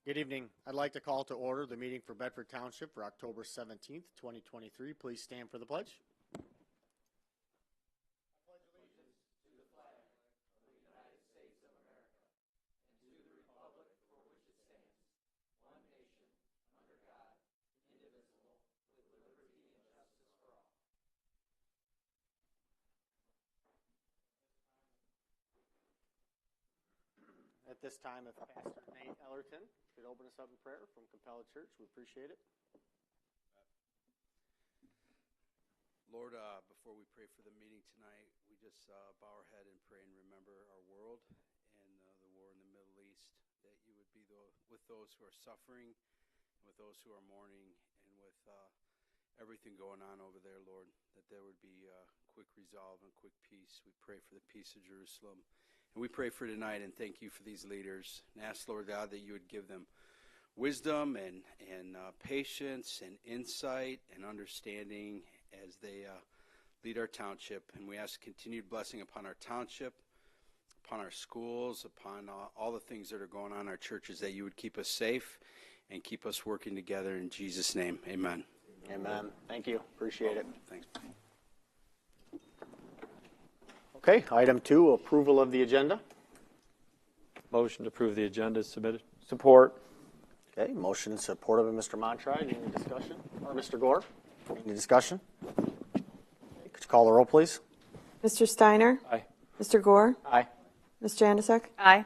Good evening. I'd like to call to order the meeting for Bedford Township for October 17th, 2023. Please stand for the pledge. At this time, if Pastor Nate Ellerton could open us up in prayer from Compelled Church, we appreciate it. Lord, before we pray for the meeting tonight, we just bow our head and pray and remember our world and the war in the Middle East, that you would be with those who are suffering, with those who are mourning, and with everything going on over there, Lord, that there would be quick resolve and quick peace. We pray for the peace of Jerusalem. And we pray for tonight and thank you for these leaders. And ask, Lord God, that you would give them wisdom and patience and insight and understanding as they lead our township. And we ask continued blessing upon our township, upon our schools, upon all the things that are going on in our churches, that you would keep us safe and keep us working together. In Jesus' name, amen. Amen. Thank you. Appreciate it. Thanks. Okay, item 2, approval of the agenda. Motion to approve the agenda is submitted. Support. Okay, motion and support of Mr. Montry. Any discussion? Or Mr. Gore? Any discussion? Okay, could you call the roll, please? Mr. Steiner? Aye. Mr. Gore? Aye. Ms. Janusik? Aye.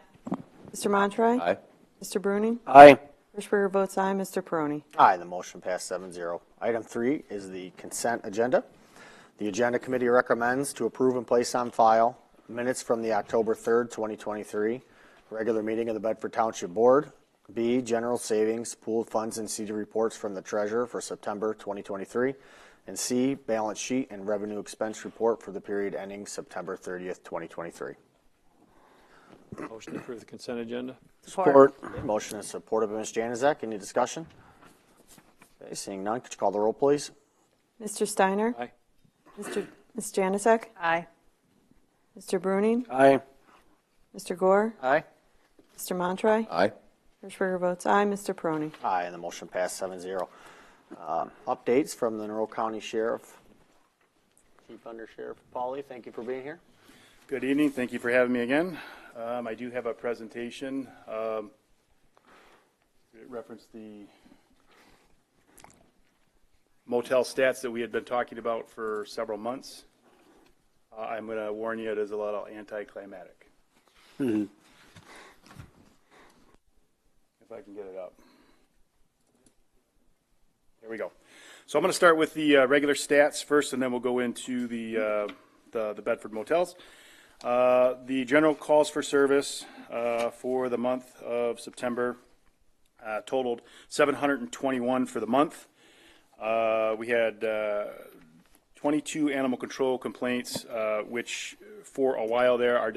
Mr. Montry? Aye. Mr. Bruning? Aye. Hirschberger votes aye. Mr. Peroni? Aye, the motion passed 7-0. Item 3 is the consent agenda. The Agenda Committee recommends to approve and place on file minutes from the October 3rd, 2023 regular meeting of the Bedford Township Board. B, general savings, pooled funds, and CD reports from the treasurer for September 2023. And C, balance sheet and revenue expense report for the period ending September 30th, 2023. Motion to approve the consent agenda. Support. Okay, motion and support of Ms. Januzak. Any discussion? Okay, seeing none, could you call the roll, please? Mr. Steiner? Aye. Ms. Janusik? Aye. Mr. Bruning? Aye. Mr. Gore? Aye. Mr. Montry? Aye. Hirschberger votes aye. Mr. Peroni? Aye, and the motion passed 7-0. Updates from the Monroe County Sheriff. Chief Under Sheriff Pauly, thank you for being here. Good evening. Thank you for having me again. I do have a presentation. It referenced the motel stats that we had been talking about for several months. I'm going to warn you, it is a little anticlimactic. If I can get it up. There we go. So I'm going to start with the regular stats first, and then we'll go into the Bedford motels. The general calls for service for the month of September totaled 721 for the month. We had 22 animal control complaints, which for a while there, our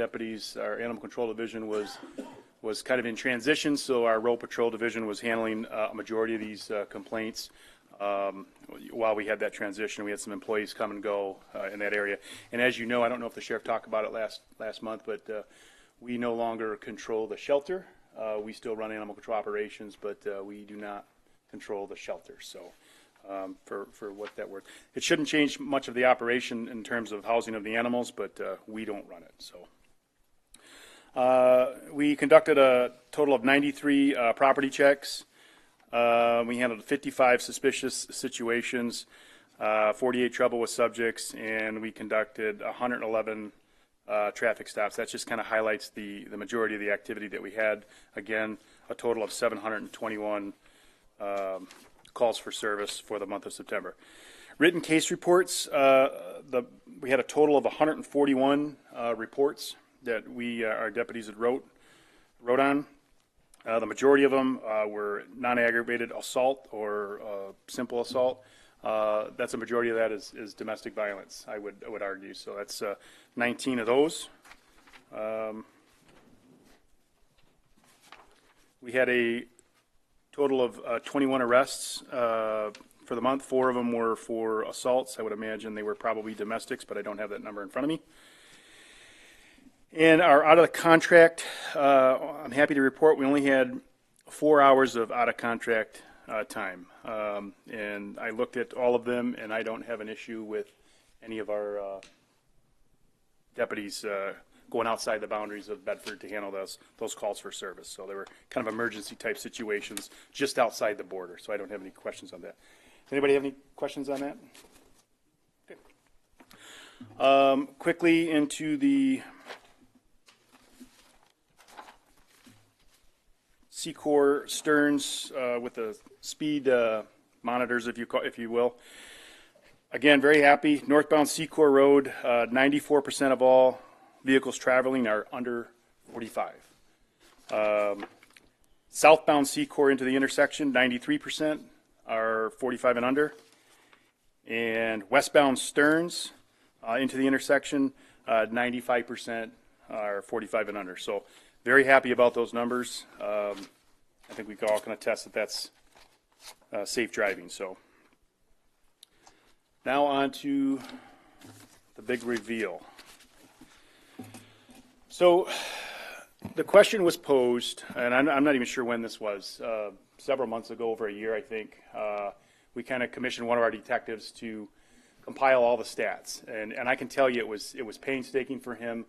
animal control division was kind of in transition, so our road patrol division was handling a majority of these complaints. While we had that transition, we had some employees come and go in that area. And as you know, I don't know if the sheriff talked about it last month, but we no longer control the shelter. We still run animal control operations, but we do not control the shelter. So for what that worth. It shouldn't change much of the operation in terms of housing of the animals, but we don't run it. So we conducted a total of 93 property checks. We handled 55 suspicious situations, 48 trouble with subjects, and we conducted 111 traffic stops. That just kind of highlights the majority of the activity that we had. Again, a total of 721 calls for service for the month of September. Written case reports, we had a total of 141 reports that our deputies had wrote on. The majority of them were non-aggravated assault or simple assault. That's a majority of that is domestic violence, I would argue. So that's 19 of those. We had a total of 21 arrests for the month. 4 of them were for assaults. I would imagine they were probably domestics, but I don't have that number in front of me. And our out of the contract, I'm happy to report we only had 4 hours of out-of-contract time. And I looked at all of them, and I don't have an issue with any of our deputies going outside the boundaries of Bedford to handle those calls for service. So they were kind of emergency type situations just outside the border. So I don't have any questions on that. Does anybody have any questions on that? Okay. Quickly into the Secor Stearns with the speed monitors, if you will. Again, very happy. Northbound Secor Road, 94% of all vehicles traveling are under 45. Southbound Secor into the intersection, 93% are 45 and under. And westbound Stearns into the intersection, 95% are 45 and under. So very happy about those numbers. I think we all can attest that that's safe driving. So now on to the big reveal. So the question was posed, and I'm not even sure when this was, several months ago, over a year, I think. We kind of commissioned one of our detectives to compile all the stats, and I can tell you it was painstaking for him.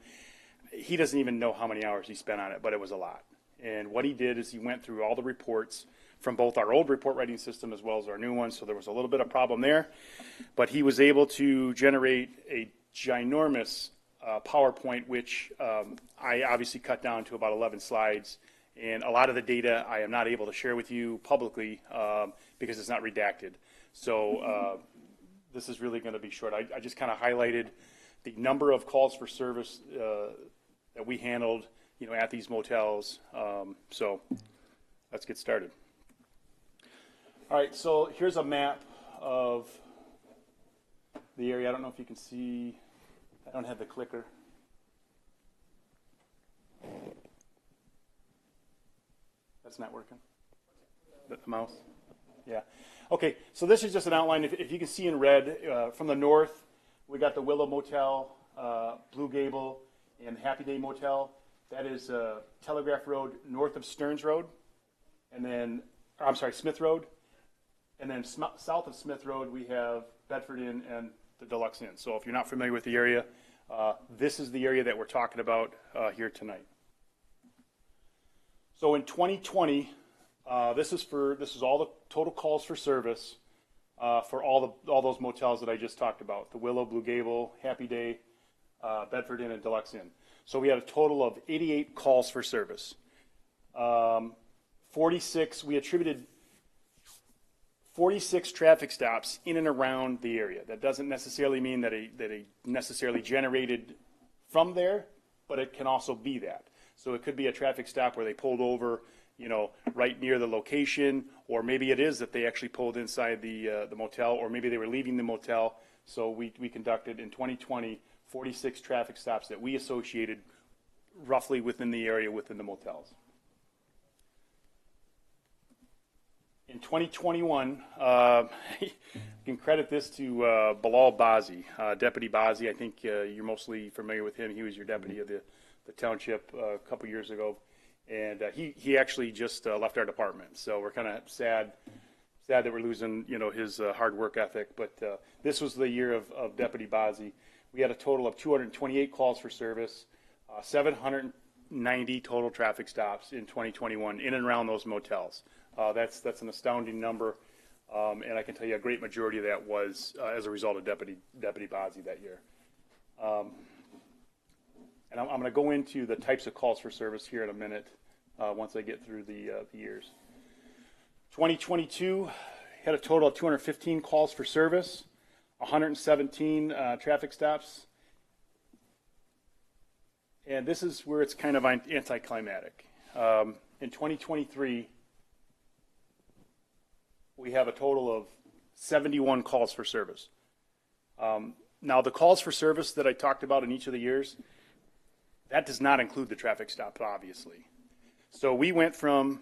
He doesn't even know how many hours he spent on it, but it was a lot. And what he did is he went through all the reports from both our old report writing system as well as our new one, so there was a little bit of problem there. But he was able to generate a ginormous PowerPoint, which I obviously cut down to about 11 slides. And a lot of the data I am not able to share with you publicly because it's not redacted. So this is really going to be short. I just kind of highlighted the number of calls for service that we handled, at these motels. So let's get started. All right, so here's a map of the area. I don't know if you can see. I don't have the clicker. That's not working. The mouse? Yeah. Okay, so this is just an outline. If you can see in red, from the north, we got the Willow Motel, Blue Gable, and Happy Day Motel. That is Telegraph Road north of Stearns Road, and then, Smith Road. And then south of Smith Road, we have Bedford Inn and the Deluxe Inn. So if you're not familiar with the area, this is the area that we're talking about here tonight. So in 2020, this is all the total calls for service for all those motels that I just talked about: the Willow, Blue Gable, Happy Day, Bedford Inn, and Deluxe Inn. So we had a total of 88 calls for service. 46. We attributed 46 traffic stops in and around the area. That doesn't necessarily mean that it necessarily generated from there, but it can also be that. So it could be a traffic stop where they pulled over, right near the location, or maybe it is that they actually pulled inside the motel, or maybe they were leaving the motel. So we conducted in 2020 46 traffic stops that we associated roughly within the area within the motels. In 2021, you can credit this to Bilal Bazi, Deputy Bazi. I think you're mostly familiar with him. He was your deputy of the township a couple years ago, and he actually just left our department. So we're kind of sad that we're losing his hard work ethic. But this was the year of Deputy Bazi. We had a total of 228 calls for service, 790 total traffic stops in 2021 in and around those motels. That's an astounding number, and I can tell you a great majority of that was as a result of Deputy Bazi that year. And I'm going to go into the types of calls for service here in a minute once I get through the years. 2022 had a total of 215 calls for service, 117 traffic stops, and this is where it's kind of anticlimactic. In 2023. We have a total of 71 calls for service. Now, the calls for service that I talked about in each of the years, that does not include the traffic stop, obviously. So we went from,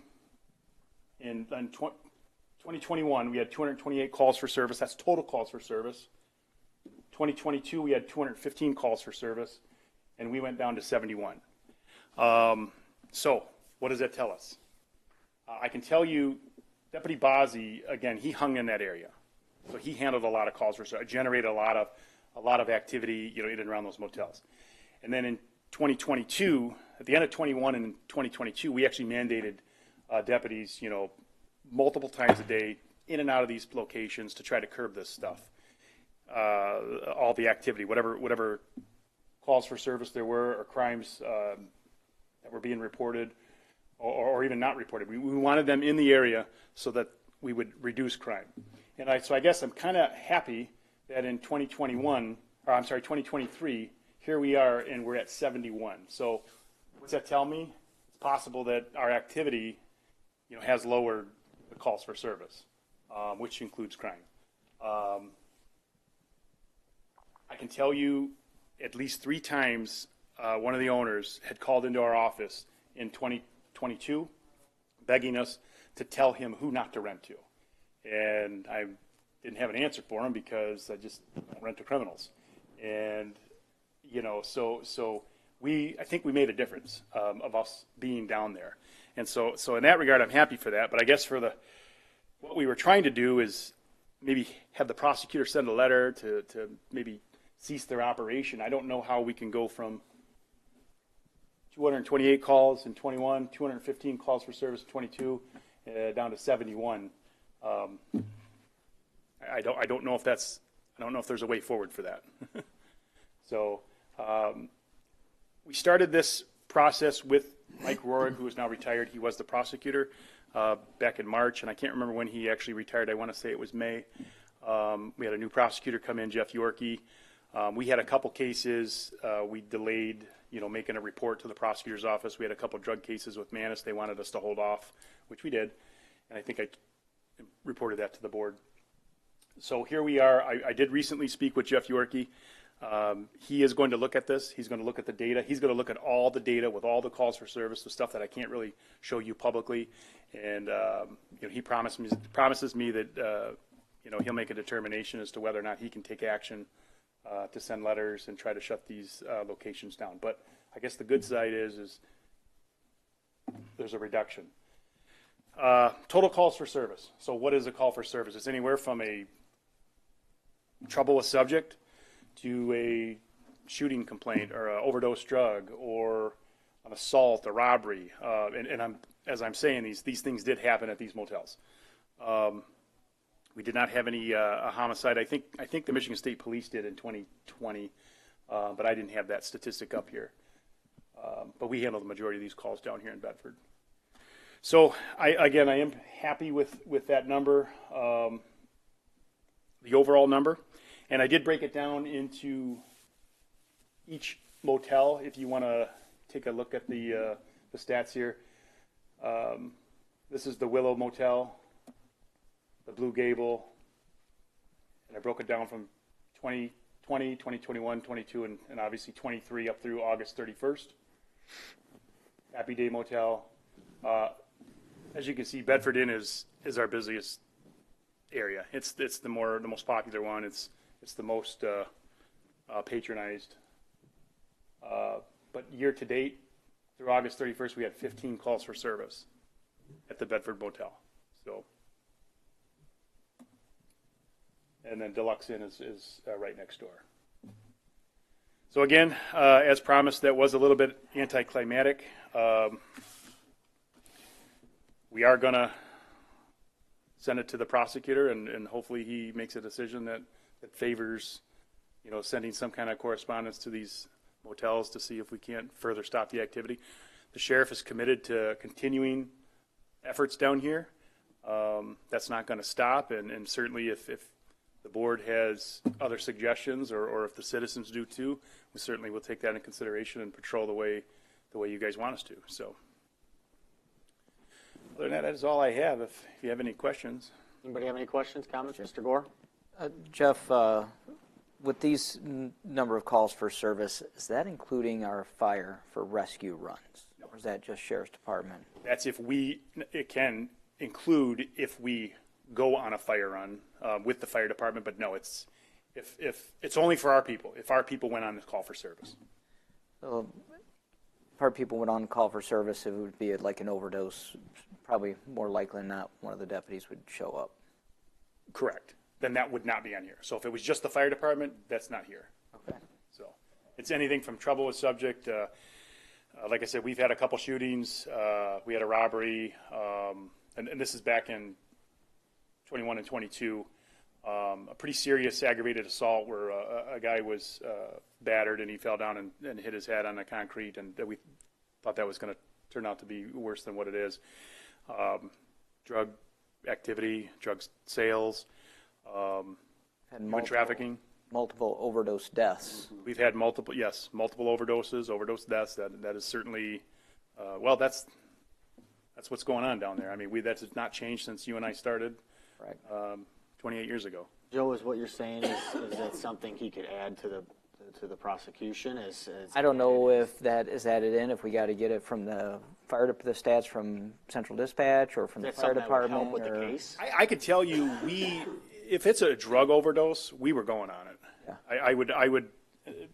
in 2021, we had 228 calls for service. That's total calls for service. 2022, we had 215 calls for service, and we went down to 71. So what does that tell us? I can tell you, Deputy Bozzi, again, he hung in that area. So he handled a lot of calls for service, generated a lot of activity, in and around those motels. And then in 2022, at the end of 21 and 2022, we actually mandated deputies, multiple times a day in and out of these locations to try to curb this stuff. All the activity, whatever calls for service there were, or crimes that were being reported, or even not reported. We wanted them in the area so that we would reduce crime. And so I guess I'm kind of happy that in 2023, here we are, and we're at 71. So what's that tell me? It's possible that our activity, has lowered the calls for service, which includes crime. I can tell you at least 3 times one of the owners had called into our office in 2022 begging us to tell him who not to rent to. And I didn't have an answer for him because I just don't rent to criminals. And, so I think we made a difference of us being down there. And so in that regard, I'm happy for that. But I guess what we were trying to do is maybe have the prosecutor send a letter to maybe cease their operation. I don't know how we can go from 228 calls in 21, 215 calls for service in 22, down to 71. I don't know if there's a way forward for that. So we started this process with Mike Rohrig, who is now retired. He was the prosecutor back in March, and I can't remember when he actually retired. I want to say it was May. We had a new prosecutor come in, Jeff Yorkie. We had a couple cases. We delayed, making a report to the prosecutor's office. We had a couple drug cases with Manus. They wanted us to hold off, which we did. And I think I reported that to the board. So here we are. I did recently speak with Jeff Yorkie. He is going to look at this. He's going to look at the data. He's going to look at all the data with all the calls for service, the stuff that I can't really show you publicly. And he promises me that he'll make a determination as to whether or not he can take action to send letters and try to shut these locations down. But I guess the good side is there's a reduction. Total calls for service. So what is a call for service? It's anywhere from a troublous subject to a shooting complaint or an overdose drug or an assault, a robbery. And as I'm saying, these things did happen at these motels. We did not have any a homicide. I think the Michigan State Police did in 2020, but I didn't have that statistic up here. But we handle the majority of these calls down here in Bedford. So I am happy with that number, the overall number, and I did break it down into each motel. If you want to take a look at the stats here, this is the Willow Motel, the Blue Gable, and I broke it down from 2020, 2021, 22, and obviously 23 up through August 31st. Happy Day Motel. As you can see, Bedford Inn is our busiest area. It's the most popular one. It's the most patronized. But year to date, through August 31st, we had 15 calls for service at the Bedford Motel. So, and then Deluxe Inn is right next door. So again, as promised, that was a little bit anticlimactic. We are going to send it to the prosecutor, and hopefully he makes a decision that favors, sending some kind of correspondence to these motels to see if we can't further stop the activity. The sheriff is committed to continuing efforts down here. That's not going to stop, and certainly if the board has other suggestions or if the citizens do too, we certainly will take that into consideration and patrol the way you guys want us to. So. Other than that is all I have. If you have any questions. Anybody have any questions, comments? Mr. Gore? Jeff, with these number of calls for service, is that including our fire for rescue runs? No. Or is that just Sheriff's Department? That's it can include if we go on a fire run with the fire department, but no, it's it's only for our people, if our people went on this call for service. part people would on call for service, it would be like an overdose. Probably more likely than not, one of the deputies would show up. Correct. Then that would not be on here. So if it was just the fire department, that's not here. Okay. So it's anything from trouble with subject. Like I said, we've had a couple shootings. We had a robbery, and this is back in 21 and 22. A pretty serious aggravated assault where a guy was battered and he fell down and hit his head on the concrete, and we thought that was going to turn out to be worse than what it is. Drug activity, drug sales, human trafficking. Multiple overdose deaths. We've had multiple overdoses, overdose deaths. That is certainly, that's what's going on down there. I mean, that has not changed since you and I started, Right. 28 years ago. Joe, is what you're saying is that something he could add to the prosecution? I don't know if that is added in, if we got to get it from the the stats from Central Dispatch or from the fire department. With the case? I could tell you, if it's a drug overdose, we were going on it. Yeah. I would,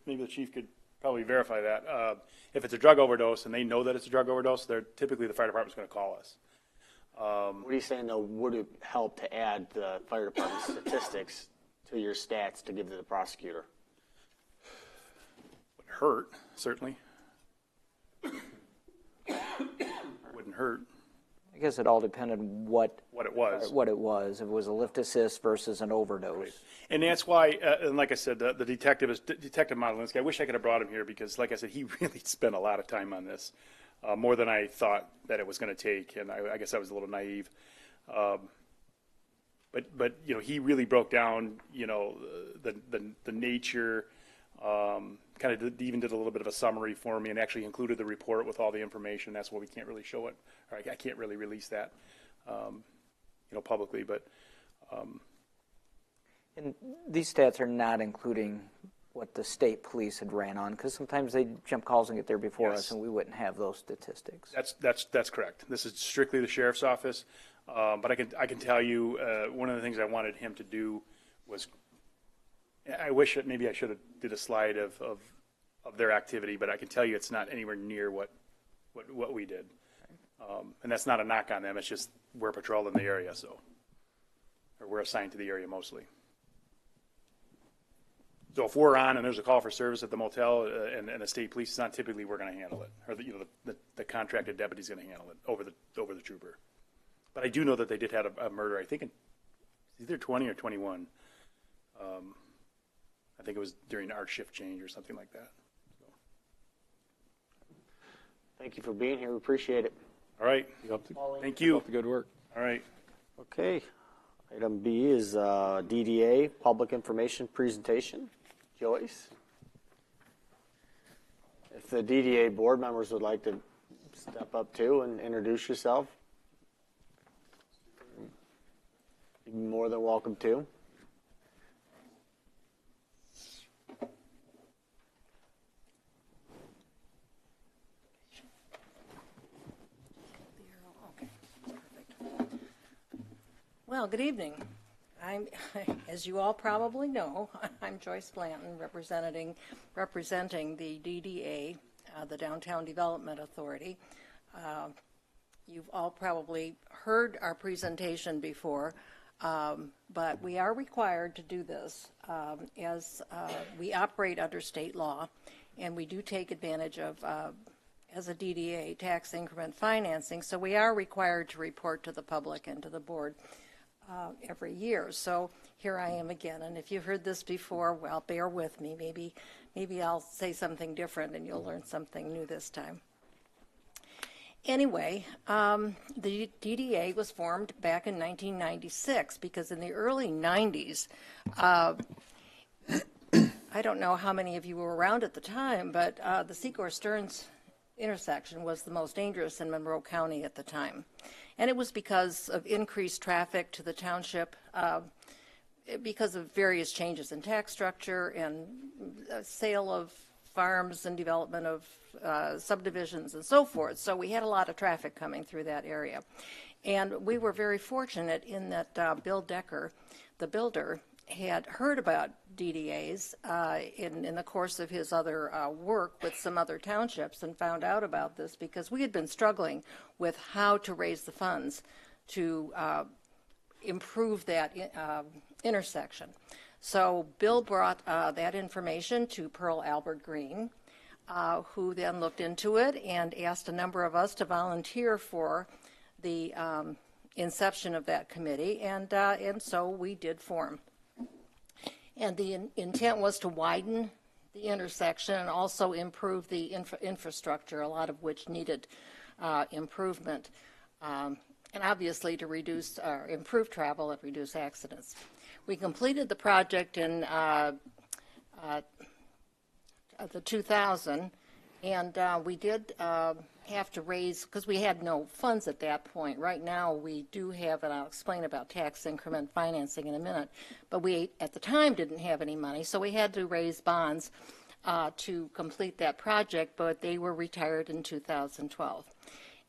maybe the chief could probably verify that. If it's a drug overdose and they know that it's a drug overdose, typically the fire department's going to call us. What are you saying, though? Would it help to add the fire department statistics to your stats to give to the prosecutor? Would hurt, certainly. Wouldn't hurt. I guess it all depended what it was. What it was. If it was a lift assist versus an overdose. Right. And that's why, and like I said, the detective is Detective Modelinsky. I wish I could have brought him here because, like I said, he really spent a lot of time on this, more than I thought that it was going to take. And I guess I was a little naive. But he really broke down, the nature. Kind of even did a little bit of a summary for me and actually included the report with all the information. That's why we can't really show it, or I can't really release that, publicly. But and these stats are not including what the state police had ran on, because sometimes they jump calls and get there before us, and we wouldn't have those statistics. That's correct. This is strictly the sheriff's office, but I can tell you one of the things I wanted him to do was. I wish that maybe I should have did a slide of their activity, but I can tell you it's not anywhere near what we did. And that's not a knock on them. It's just we're patrolling the area, or we're assigned to the area mostly. So if we're on and there's a call for service at the motel and the state police is on, typically we're going to handle it, or the contracted deputy's going to handle it over the trooper. But I do know that they did have a murder. I think in either 20 or 21. I think it was during our shift change or something like that. So. Thank you for being here. We appreciate it. All right. Thank you. Keep up the good work. All right. Okay. Item B is DDA, Public Information Presentation. Joyce? If the DDA board members would like to step up too and introduce yourself, you'd be more than welcome to. Well, good evening. As you all probably know, I'm Joyce Blanton, representing the DDA, the Downtown Development Authority. You've all probably heard our presentation before, but we are required to do this as we operate under state law, and we do take advantage of, as a DDA, tax increment financing, so we are required to report to the public and to the board every year. So here I am again, and if you've heard this before, well, bear with me. Maybe I'll say something different and you'll learn something new this time. Anyway, the DDA was formed back in 1996 because in the early 90s, I don't know how many of you were around at the time, but the Secor-Stearns intersection was the most dangerous in Monroe County at the time. And it was because of increased traffic to the township, because of various changes in tax structure and sale of farms and development of subdivisions and so forth. So we had a lot of traffic coming through that area. And we were very fortunate in that Bill Decker, the builder, had heard about DDAs in the course of his other work with some other townships and found out about this because we had been struggling with how to raise the funds to improve that intersection. So Bill brought that information to Pearl Albert Green, who then looked into it and asked a number of us to volunteer for the inception of that committee, and so we did form. And the intent was to widen the intersection and also improve the infrastructure, a lot of which needed improvement, and obviously to reduce or improve travel and reduce accidents. We completed the project in the 2000, and we did have to raise, because we had no funds at that point. Right now we do have, and I'll explain about tax increment financing in a minute, but we at the time didn't have any money, so we had to raise bonds to complete that project, but they were retired in 2012.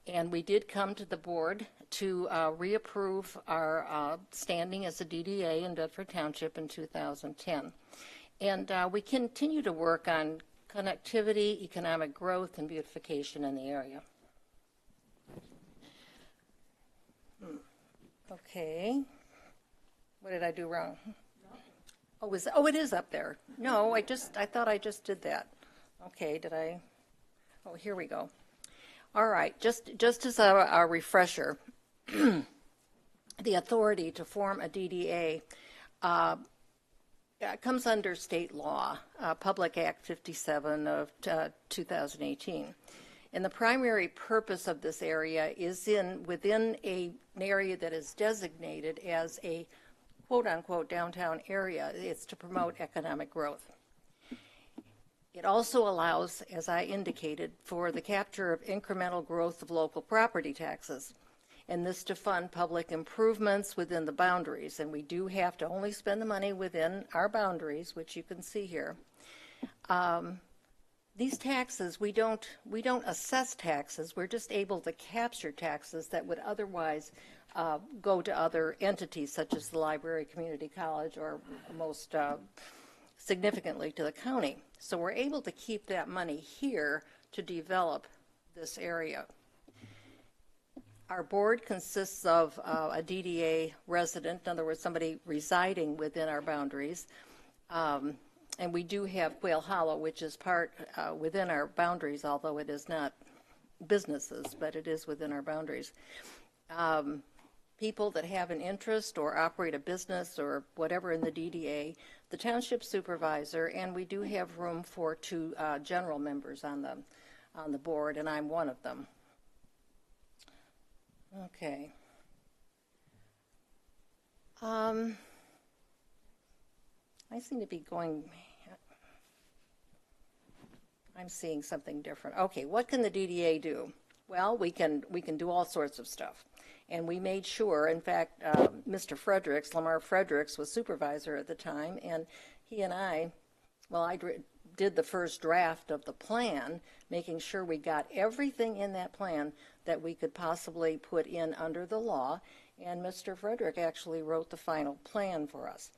And we did come to the board to reapprove our standing as a DDA in Bedford Township in 2010. And we continue to work on connectivity, economic growth, and beautification in the area. Okay. What did I do wrong? Oh, it is up there. No, I thought I just did that. Okay, did I? Oh, here we go. All right, just as a refresher, the authority to form a DDA comes under state law, Public Act 57 of 2018. And the primary purpose of this area is within an area that is designated as a quote-unquote downtown area. It's to promote economic growth. It also allows, as I indicated, for the capture of incremental growth of local property taxes, and this to fund public improvements within the boundaries. And we do have to only spend the money within our boundaries, which you can see here. These taxes, we don't assess taxes. We're just able to capture taxes that would otherwise go to other entities, such as the library, community college, or most significantly to the county. So we're able to keep that money here to develop this area. Our board consists of a DDA resident, in other words, somebody residing within our boundaries. And we do have Quail Hollow, which is part within our boundaries, although it is not businesses, but it is within our boundaries. People that have an interest or operate a business or whatever in the DDA, the township supervisor, and we do have room for 2 general members on the board, and I'm one of them. Okay. I seem to be going. I'm seeing something different. Okay, what can the DDA do? Well, we can do all sorts of stuff. And we made sure, in fact, Mr. Fredericks, Lamar Fredericks, was supervisor at the time, and he and I did the first draft of the plan, making sure we got everything in that plan that we could possibly put in under the law, and Mr. Frederick actually wrote the final plan for us.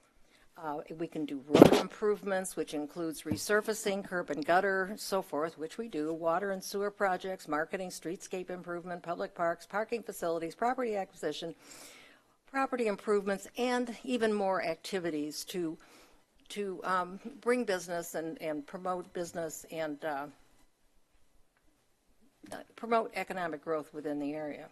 We can do road improvements, which includes resurfacing, curb and gutter, so forth, which we do, water and sewer projects, marketing, streetscape improvement, public parks, parking facilities, property acquisition, property improvements, and even more activities to bring business and promote business and promote economic growth within the area.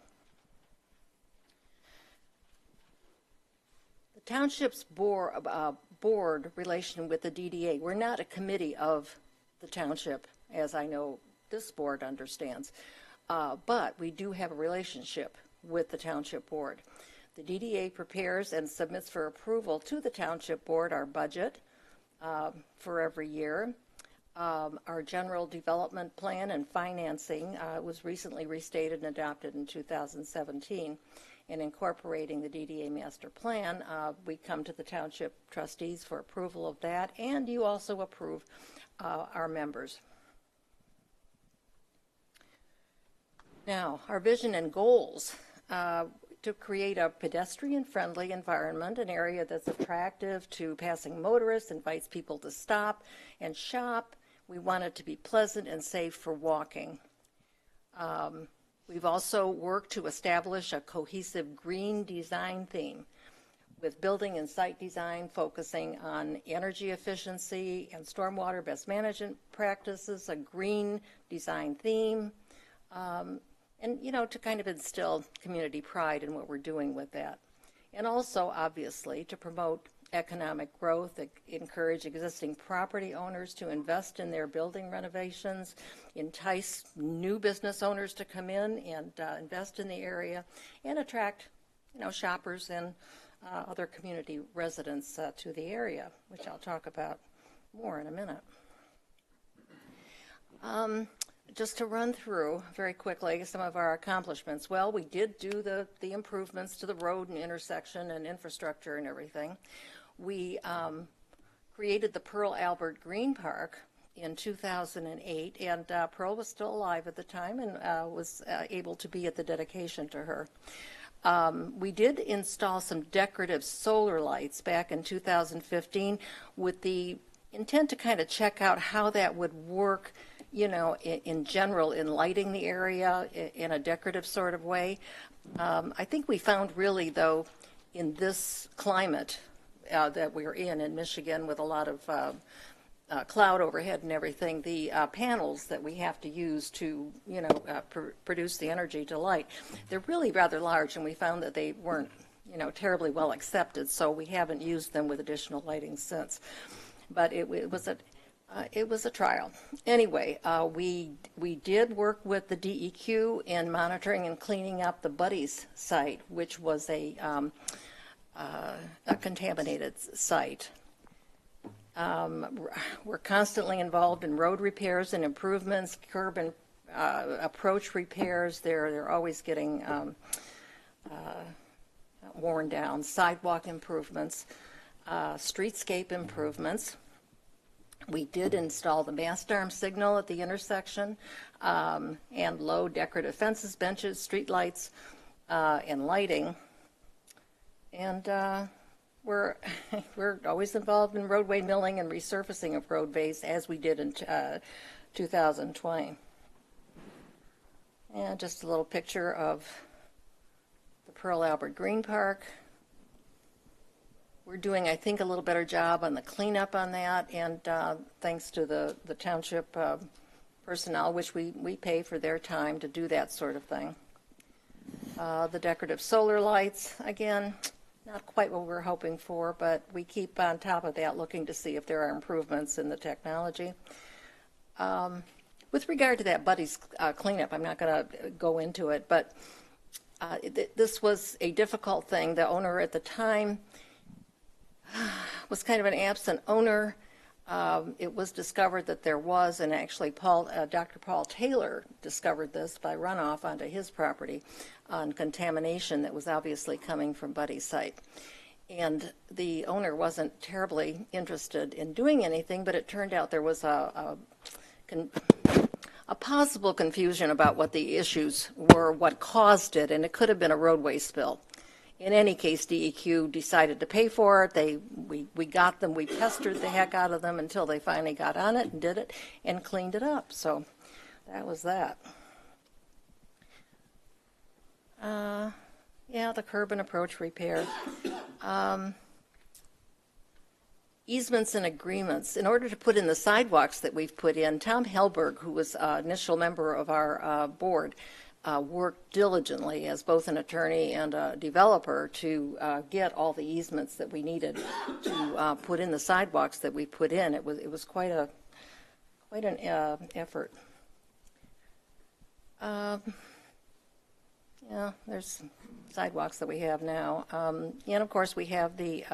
The township's board relation with the DDA, we're not a committee of the township, as I know this board understands, but we do have a relationship with the township board. The DDA prepares and submits for approval to the township board our budget for every year. Our general development plan and financing was recently restated and adopted in 2017. And incorporating the DDA master plan, we come to the township trustees for approval of that, and you also approve our members. Now, our vision and goals. to create a pedestrian-friendly environment, an area that's attractive to passing motorists, invites people to stop and shop. We want it to be pleasant and safe for walking. We've also worked to establish a cohesive green design theme, with building and site design focusing on energy efficiency and stormwater best management practices, a green design theme, and, you know, to kind of instill community pride in what we're doing with that. And also, obviously, to promote economic growth, encourage existing property owners to invest in their building renovations, entice new business owners to come in and invest in the area, and attract, you know, shoppers and other community residents to the area, which I'll talk about more in a minute. Just to run through very quickly some of our accomplishments. Well, we did do the improvements to the road and intersection and infrastructure and everything. We created the Pearl Albert Green Park in 2008, and Pearl was still alive at the time and was able to be at the dedication to her. We did install some decorative solar lights back in 2015 with the intent to kind of check out how that would work, you know, in general in lighting the area in a decorative sort of way. I think we found really, though, in this climate that we're in Michigan with a lot of cloud overhead and everything, the panels that we have to use to, you know, produce the energy to light, they're really rather large, and we found that they weren't, you know, terribly well accepted, so we haven't used them with additional lighting since. But it was a trial. Anyway, we did work with the DEQ in monitoring and cleaning up the Buddy's site, which was a contaminated site. We're constantly involved in road repairs and improvements, curb and approach repairs. They're always getting worn down. Sidewalk improvements, streetscape improvements. We did install the mast arm signal at the intersection, and low decorative fences, benches, street lights, and lighting. And we're always involved in roadway milling and resurfacing of roadways, as we did in 2020. And just a little picture of the Pearl Albert Green Park. We're doing, I think, a little better job on the cleanup on that, and thanks to the township personnel, which we pay for their time to do that sort of thing. The decorative solar lights, again, not quite what we're hoping for, but we keep on top of that, looking to see if there are improvements in the technology. With regard to that Buddy's cleanup, I'm not going to go into it, but this was a difficult thing. The owner at the time was kind of an absent owner. It was discovered that there was, and actually Dr. Paul Taylor discovered this by runoff onto his property on contamination that was obviously coming from Buddy's site. And the owner wasn't terribly interested in doing anything, but it turned out there was a possible confusion about what the issues were, what caused it, and it could have been a roadway spill. In any case, DEQ decided to pay for it. We got them. We pestered the heck out of them until they finally got on it and did it and cleaned it up. So that was that. Yeah, the curb and approach repair. Easements and agreements. In order to put in the sidewalks that we've put in, Tom Helberg, who was an initial member of our board, worked diligently as both an attorney and a developer to get all the easements that we needed to put in the sidewalks that we put in. It was quite an effort. Yeah, there's sidewalks that we have now, and of course we have the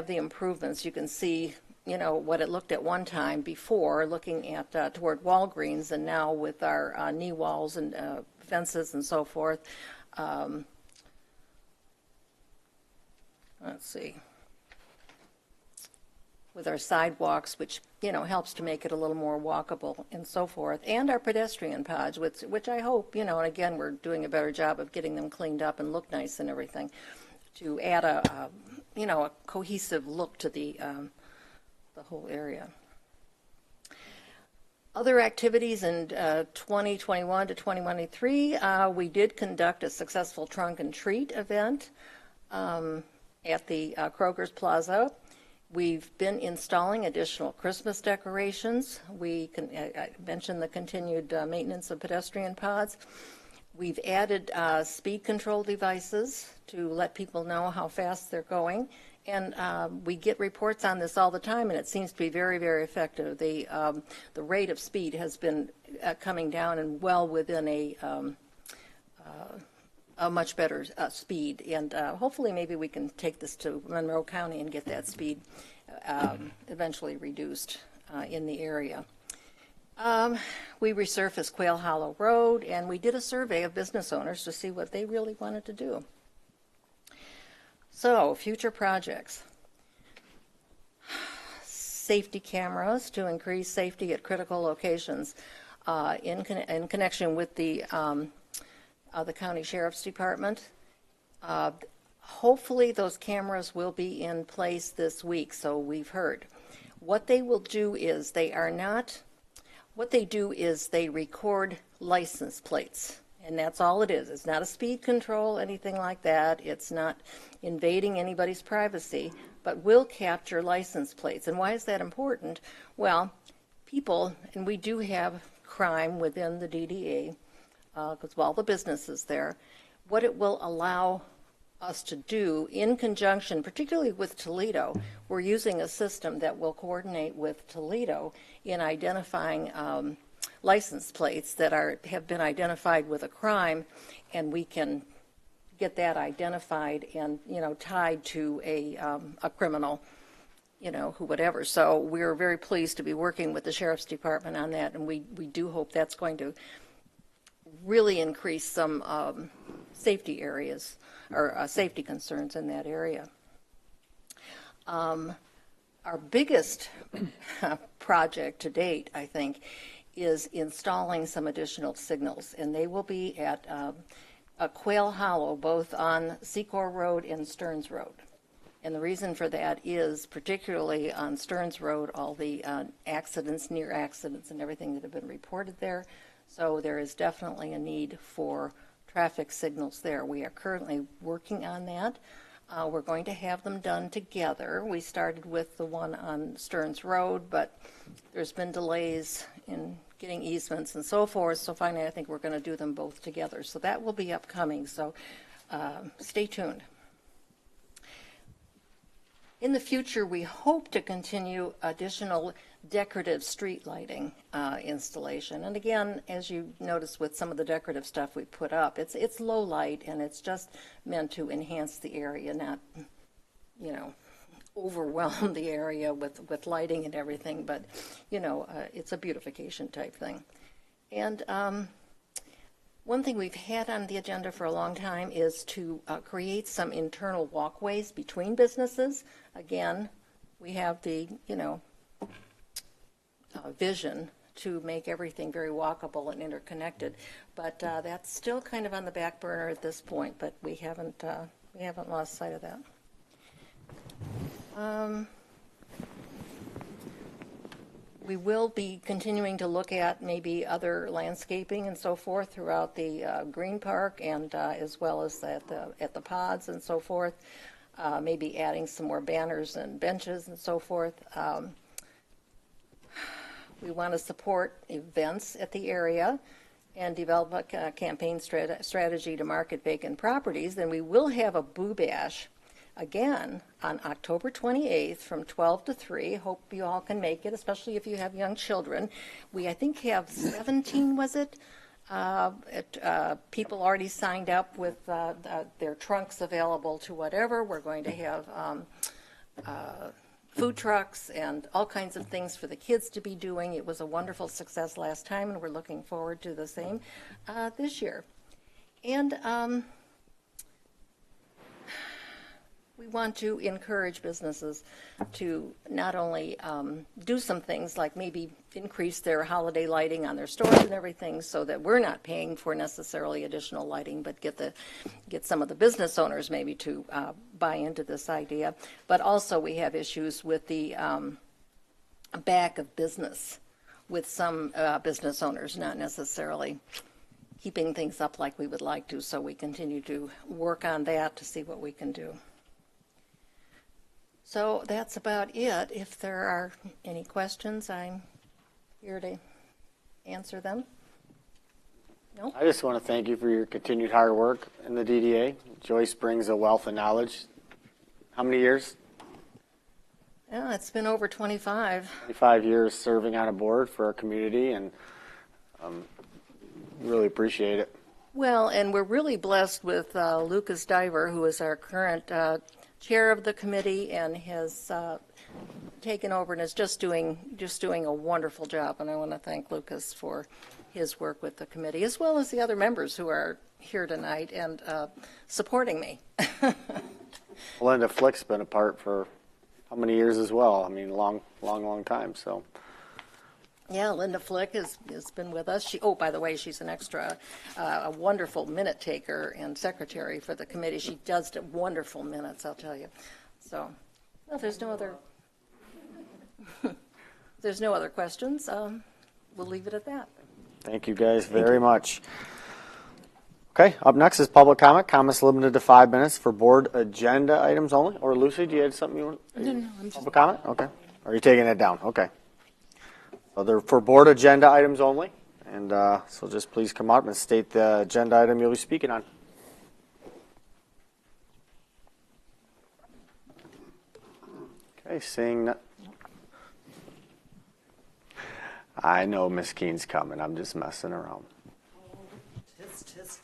improvements. You can see, you know, what it looked at one time before, looking at toward Walgreens, and now with our knee walls and fences and so forth. Let's see. With our sidewalks, which helps to make it a little more walkable and so forth. And our pedestrian pods, which I hope, and again, we're doing a better job of getting them cleaned up and look nice and everything, to add a cohesive look to the whole area. Other activities in 2021 to 2023, we did conduct a successful trunk and treat event at the Kroger's Plaza. We've been installing additional Christmas decorations. I mentioned the continued maintenance of pedestrian pods. We've added speed control devices to let people know how fast they're going. And we get reports on this all the time, and it seems to be very, very effective. The rate of speed has been coming down and well within a much better speed. And hopefully maybe we can take this to Monroe County and get that speed eventually reduced in the area. We resurfaced Quail Hollow Road, and we did a survey of business owners to see what they really wanted to do. So, future projects. Safety cameras to increase safety at critical locations in connection with the County Sheriff's Department. Hopefully those cameras will be in place this week, so we've heard. What they will do is they record license plates. And that's all it is. It's not a speed control, anything like that. It's not invading anybody's privacy, but will capture license plates. And why is that important? Well, people, and we do have crime within the DDA, because of all the businesses there, what it will allow us to do in conjunction, particularly with Toledo, we're using a system that will coordinate with Toledo in identifying license plates that have been identified with a crime, and we can get that identified and tied to a criminal, whatever. So we're very pleased to be working with the Sheriff's Department on that, and we do hope that's going to really increase some safety areas or safety concerns in that area. Our biggest project to date, I think, is installing some additional signals, and they will be at Quail Hollow, both on Secor Road and Stearns Road. And the reason for that is, particularly on Stearns Road, all the accidents, near accidents, and everything that have been reported there. So there is definitely a need for traffic signals there. We are currently working on that. We're going to have them done together. We started with the one on Stearns Road, but there's been delays in getting easements and so forth. So finally, I think we're going to do them both together. So that will be upcoming. So stay tuned. In the future, we hope to continue additional decorative street lighting installation. And again, as you notice with some of the decorative stuff we put up, it's low light, and it's just meant to enhance the area, not, overwhelm the area with lighting and everything, but, it's a beautification type thing. And one thing we've had on the agenda for a long time is to create some internal walkways between businesses. Again, we have the, vision to make everything very walkable and interconnected, but that's still kind of on the back burner at this point. But we haven't lost sight of that. We will be continuing to look at maybe other landscaping and so forth throughout the Green Park, and as well as at the pods and so forth. Maybe adding some more banners and benches and so forth. We want to support events at the area and develop a campaign strategy to market vacant properties. Then we will have a Boo Bash again on October 28th from 12 to 3. Hope you all can make it, especially if you have young children. We, I think, have 17, was it? People already signed up with their trunks available to whatever. We're going to have food trucks and all kinds of things for the kids to be doing. It was a wonderful success last time, and we're looking forward to the same this year. And We want to encourage businesses to not only do some things like maybe increase their holiday lighting on their stores and everything so that we're not paying for necessarily additional lighting, but get some of the business owners maybe to buy into this idea. But also we have issues with the back of business with some business owners not necessarily keeping things up like we would like to, so we continue to work on that to see what we can do. So that's about it. If there are any questions, I'm here to answer them. No? I just want to thank you for your continued hard work in the DDA. Joyce brings a wealth of knowledge. How many years? Yeah, it's been over 25. 25 years serving on a board for our community, and really appreciate it. Well, and we're really blessed with Lucas Diver, who is our current chair of the committee and has taken over and is just doing a wonderful job. And I want to thank Lucas for his work with the committee, as well as the other members who are here tonight and supporting me. Linda Flick's been a part for how many years as well? I mean, long time. So. Yeah, Linda Flick has been with us. By the way, she's an extra, a wonderful minute taker and secretary for the committee. She does wonderful minutes, I'll tell you. So, well, if there's no other questions, we'll leave it at that. Thank you guys very much. Okay, up next is public comment. Comments limited to 5 minutes for board agenda items only. Or Lucy, do you have something you want? No, I'm just. Public comment? Okay. Are you taking it down? Okay. So they're for board agenda items only. And so just please come up and state the agenda item you'll be speaking on. Okay, seeing that. I know Miss Keene's coming. I'm just messing around.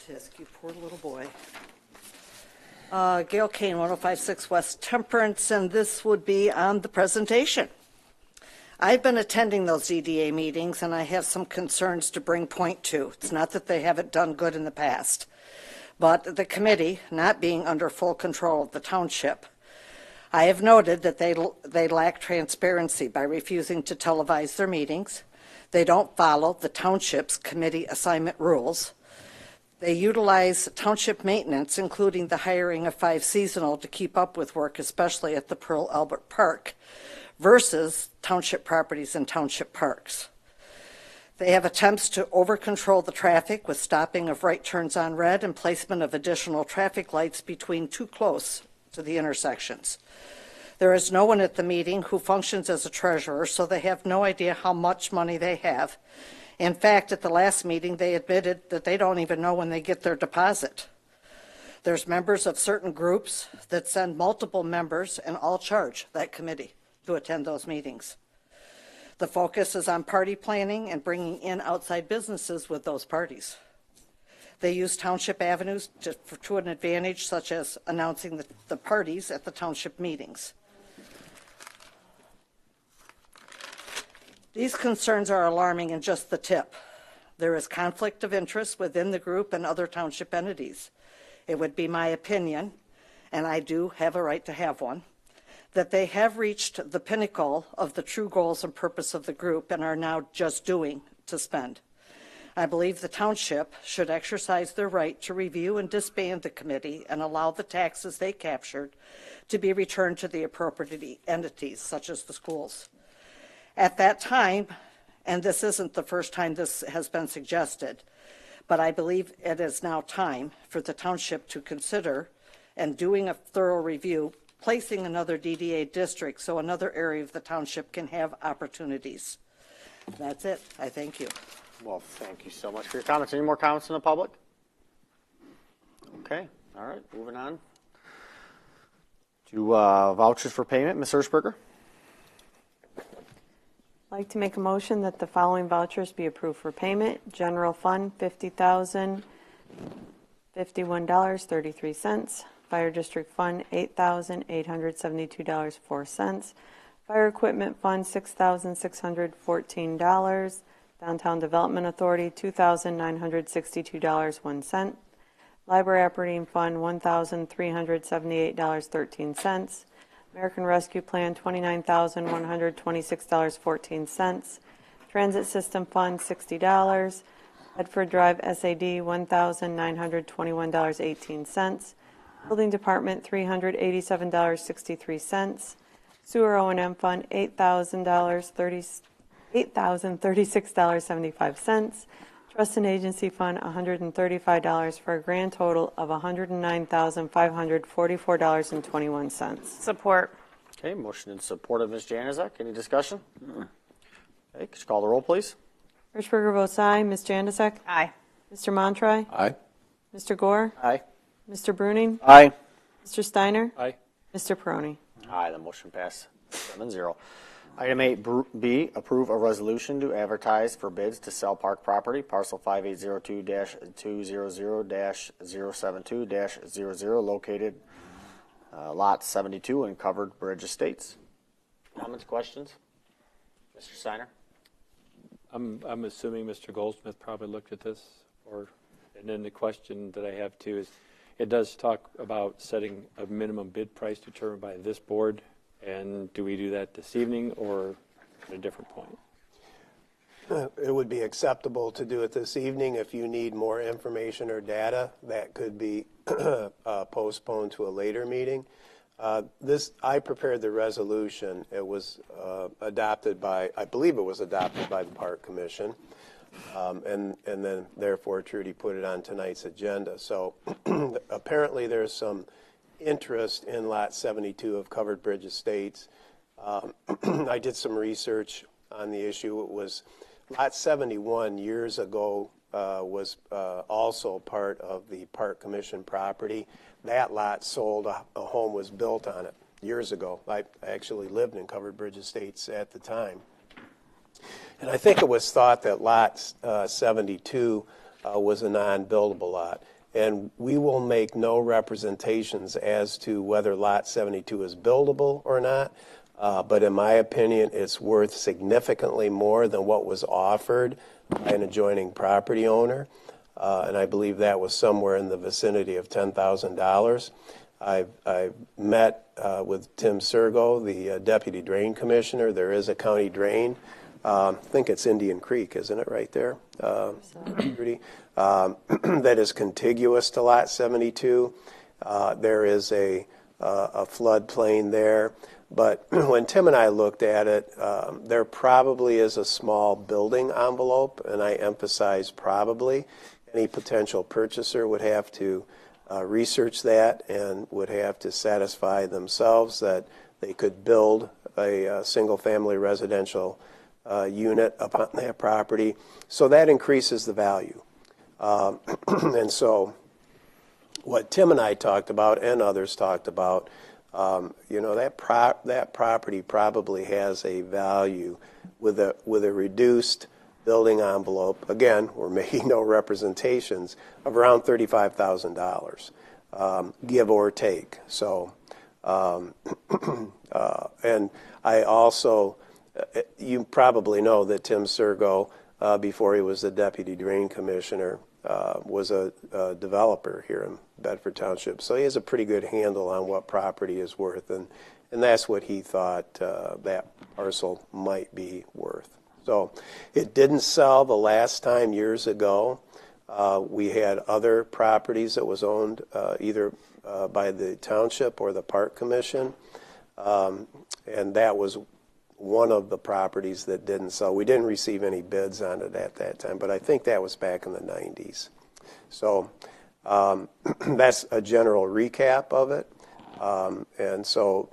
Tisk, you poor little boy. Gail Kane, 1056 West Temperance, and this would be on the presentation. I've been attending those EDA meetings, and I have some concerns to bring point to. It's not that they haven't done good in the past, but the committee, not being under full control of the township, I have noted that they lack transparency by refusing to televise their meetings. They don't follow the township's committee assignment rules. They utilize township maintenance, including the hiring of 5 seasonal to keep up with work, especially at the Pearl Albert Park, versus township properties and township parks. They have attempts to over-control the traffic with stopping of right turns on red and placement of additional traffic lights between too close to the intersections. There is no one at the meeting who functions as a treasurer, so they have no idea how much money they have. In fact, at the last meeting, they admitted that they don't even know when they get their deposit. There's members of certain groups that send multiple members and all charge that committee to attend those meetings. The focus is on party planning and bringing in outside businesses with those parties. They use township avenues to an advantage, such as announcing the parties at the township meetings. These concerns are alarming and just the tip. There is conflict of interest within the group and other township entities. It would be my opinion, and I do have a right to have one, that they have reached the pinnacle of the true goals and purpose of the group and are now just doing to spend. I believe the township should exercise their right to review and disband the committee and allow the taxes they captured to be returned to the appropriate entities, such as the schools. At that time, and this isn't the first time this has been suggested, but I believe it is now time for the township to consider and doing a thorough review, placing another DDA district so another area of the township can have opportunities. That's it. I thank you. Well, thank you so much for your comments. Any more comments from the public? Okay. All right. Moving on to vouchers for payment. Ms. Hirschberger? I'd like to make a motion that the following vouchers be approved for payment. General Fund, $50,051.33. Fire District Fund, $8,872.04. Fire Equipment Fund, $6,614. Downtown Development Authority, $2,962.01. Library Operating Fund, $1,378.13. American Rescue Plan, $29,126.14. Transit System Fund, $60. Bedford Drive SAD, $1,921.18. Building Department, $387.63. Sewer O&M Fund, $8,036.75. Trust and Agency Fund, $135 for a grand total of $109,544.21. Support. Okay, motion in support of Ms. Januzak. Any discussion? Okay, could you call the roll, please? Hirschberger votes aye. Ms. Janusik? Aye. Mr. Montry? Aye. Mr. Gore? Aye. Mr. Bruning? Aye. Mr. Steiner? Aye. Mr. Peroni? Aye, the motion passed 7-0. Item 8B, approve a resolution to advertise for bids to sell park property, parcel 5802-200-072-000, located lot 72 in Covered Bridge Estates. Comments, questions? Mr. Steiner? I'm assuming Mr. Goldsmith probably looked at this, and then the question that I have too is, it does talk about setting a minimum bid price determined by this board, and do we do that this evening or at a different point? It would be acceptable to do it this evening. If you need more information or data, that could be postponed to a later meeting. I prepared the resolution. It was adopted by, I believe it was adopted by the Park Commission, and then therefore Trudy put it on tonight's agenda. So apparently there's some interest in Lot 72 of Covered Bridge Estates. I did some research on the issue. It was Lot 71 years ago was also part of the Park Commission property. That lot sold, a home was built on it years ago. I actually lived in Covered Bridge Estates at the time. And I think it was thought that Lot 72 was a non-buildable lot. And we will make no representations as to whether Lot 72 is buildable or not. But in my opinion, it's worth significantly more than what was offered by an adjoining property owner. And I believe that was somewhere in the vicinity of $10,000. I've met with Tim Sergo, the Deputy Drain Commissioner. There is a county drain. I think it's Indian Creek, isn't it, right there, Rudy? That is contiguous to Lot 72. There is a floodplain there. But when Tim and I looked at it, there probably is a small building envelope, and I emphasize probably. Any potential purchaser would have to research that and would have to satisfy themselves that they could build a single-family residential unit upon that property. So that increases the value. And so what Tim and I talked about and others talked about, that property probably has a value with a reduced building envelope. Again, we're making no representations, of around $35,000, give or take. So, and I also, you probably know that Tim Sergo, before he was the Deputy Drain Commissioner, was a developer here in Bedford Township. So he has a pretty good handle on what property is worth, and that's what he thought that parcel might be worth. So it didn't sell the last time years ago. We had other properties that was owned either by the township or the Park Commission, and that was one of the properties that didn't sell. We didn't receive any bids on it at that time, but I think that was back in the 90s. So that's a general recap of it. And so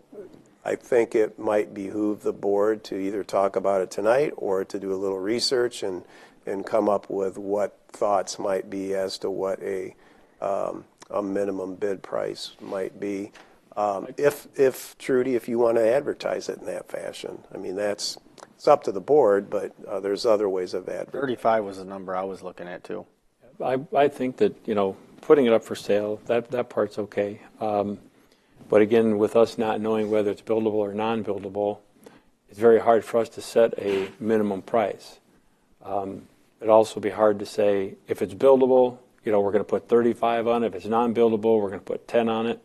I think it might behoove the board to either talk about it tonight or to do a little research and come up with what thoughts might be as to what a minimum bid price might be. If Trudy, if you want to advertise it in that fashion, I mean, it's up to the board, but there's other ways of advertising. 35 was the number I was looking at too. I think that, putting it up for sale, that part's okay. But again, with us not knowing whether it's buildable or non-buildable, it's very hard for us to set a minimum price. It'd also be hard to say if it's buildable, we're going to put 35 on it. If it's non-buildable, we're going to put 10 on it.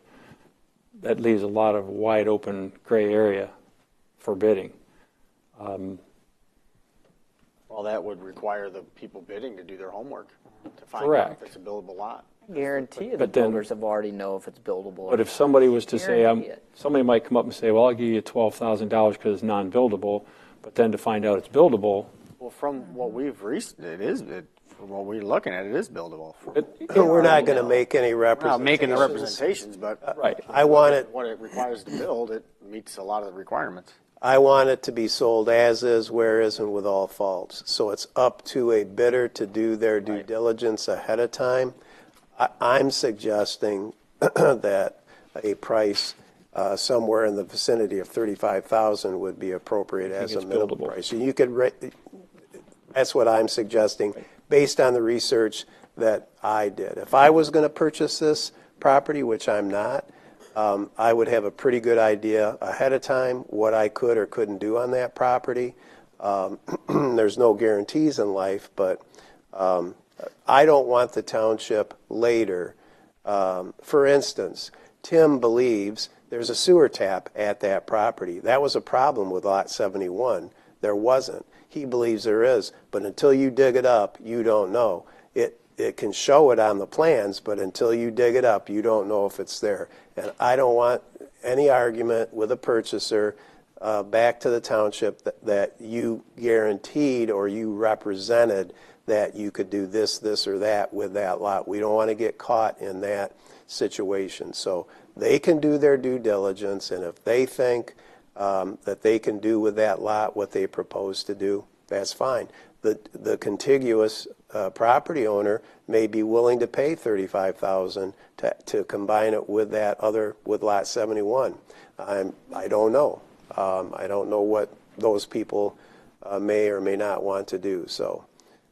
That leaves a lot of wide open gray area for bidding. Well, that would require the people bidding to do their homework to find out Correct. if it's a buildable lot. Guarantee the But then- builders have already know if it's buildable. But if somebody was to say, Guarantee it. somebody might come up and say, well, I'll give you $12,000 because it's non-buildable, but then to find out it's buildable, Well, from what we've from what we're looking at, it is buildable. We're not going to make any We're not making the representations. representations, but right. I want it, what it requires to build, it meets a lot of the requirements. I want it to be sold as is, where is, and with all faults. So it's up to a bidder to do their due diligence ahead of time. I'm suggesting that a price somewhere in the vicinity of $35,000 would be appropriate as a it's minimum buildable. price. And you could, that's what I'm suggesting, based on the research that I did. If I was going to purchase this property, which I'm not, I would have a pretty good idea ahead of time what I could or couldn't do on that property. There's no guarantees in life, but I don't want the township later. For instance, Tim believes there's a sewer tap at that property. That was a problem with Lot 71. There wasn't. He believes there is, but until you dig it up, you don't know. It can show it on the plans, but until you dig it up, you don't know if it's there. And I don't want any argument with a purchaser back to the township that you guaranteed or you represented that you could do this, or that with that lot. We don't want to get caught in that situation. So they can do their due diligence, and if they think that they can do with that lot what they propose to do, that's fine. The contiguous property owner may be willing to pay $35,000 to combine it with that other, with Lot 71. I don't know. I don't know what those people may or may not want to do. So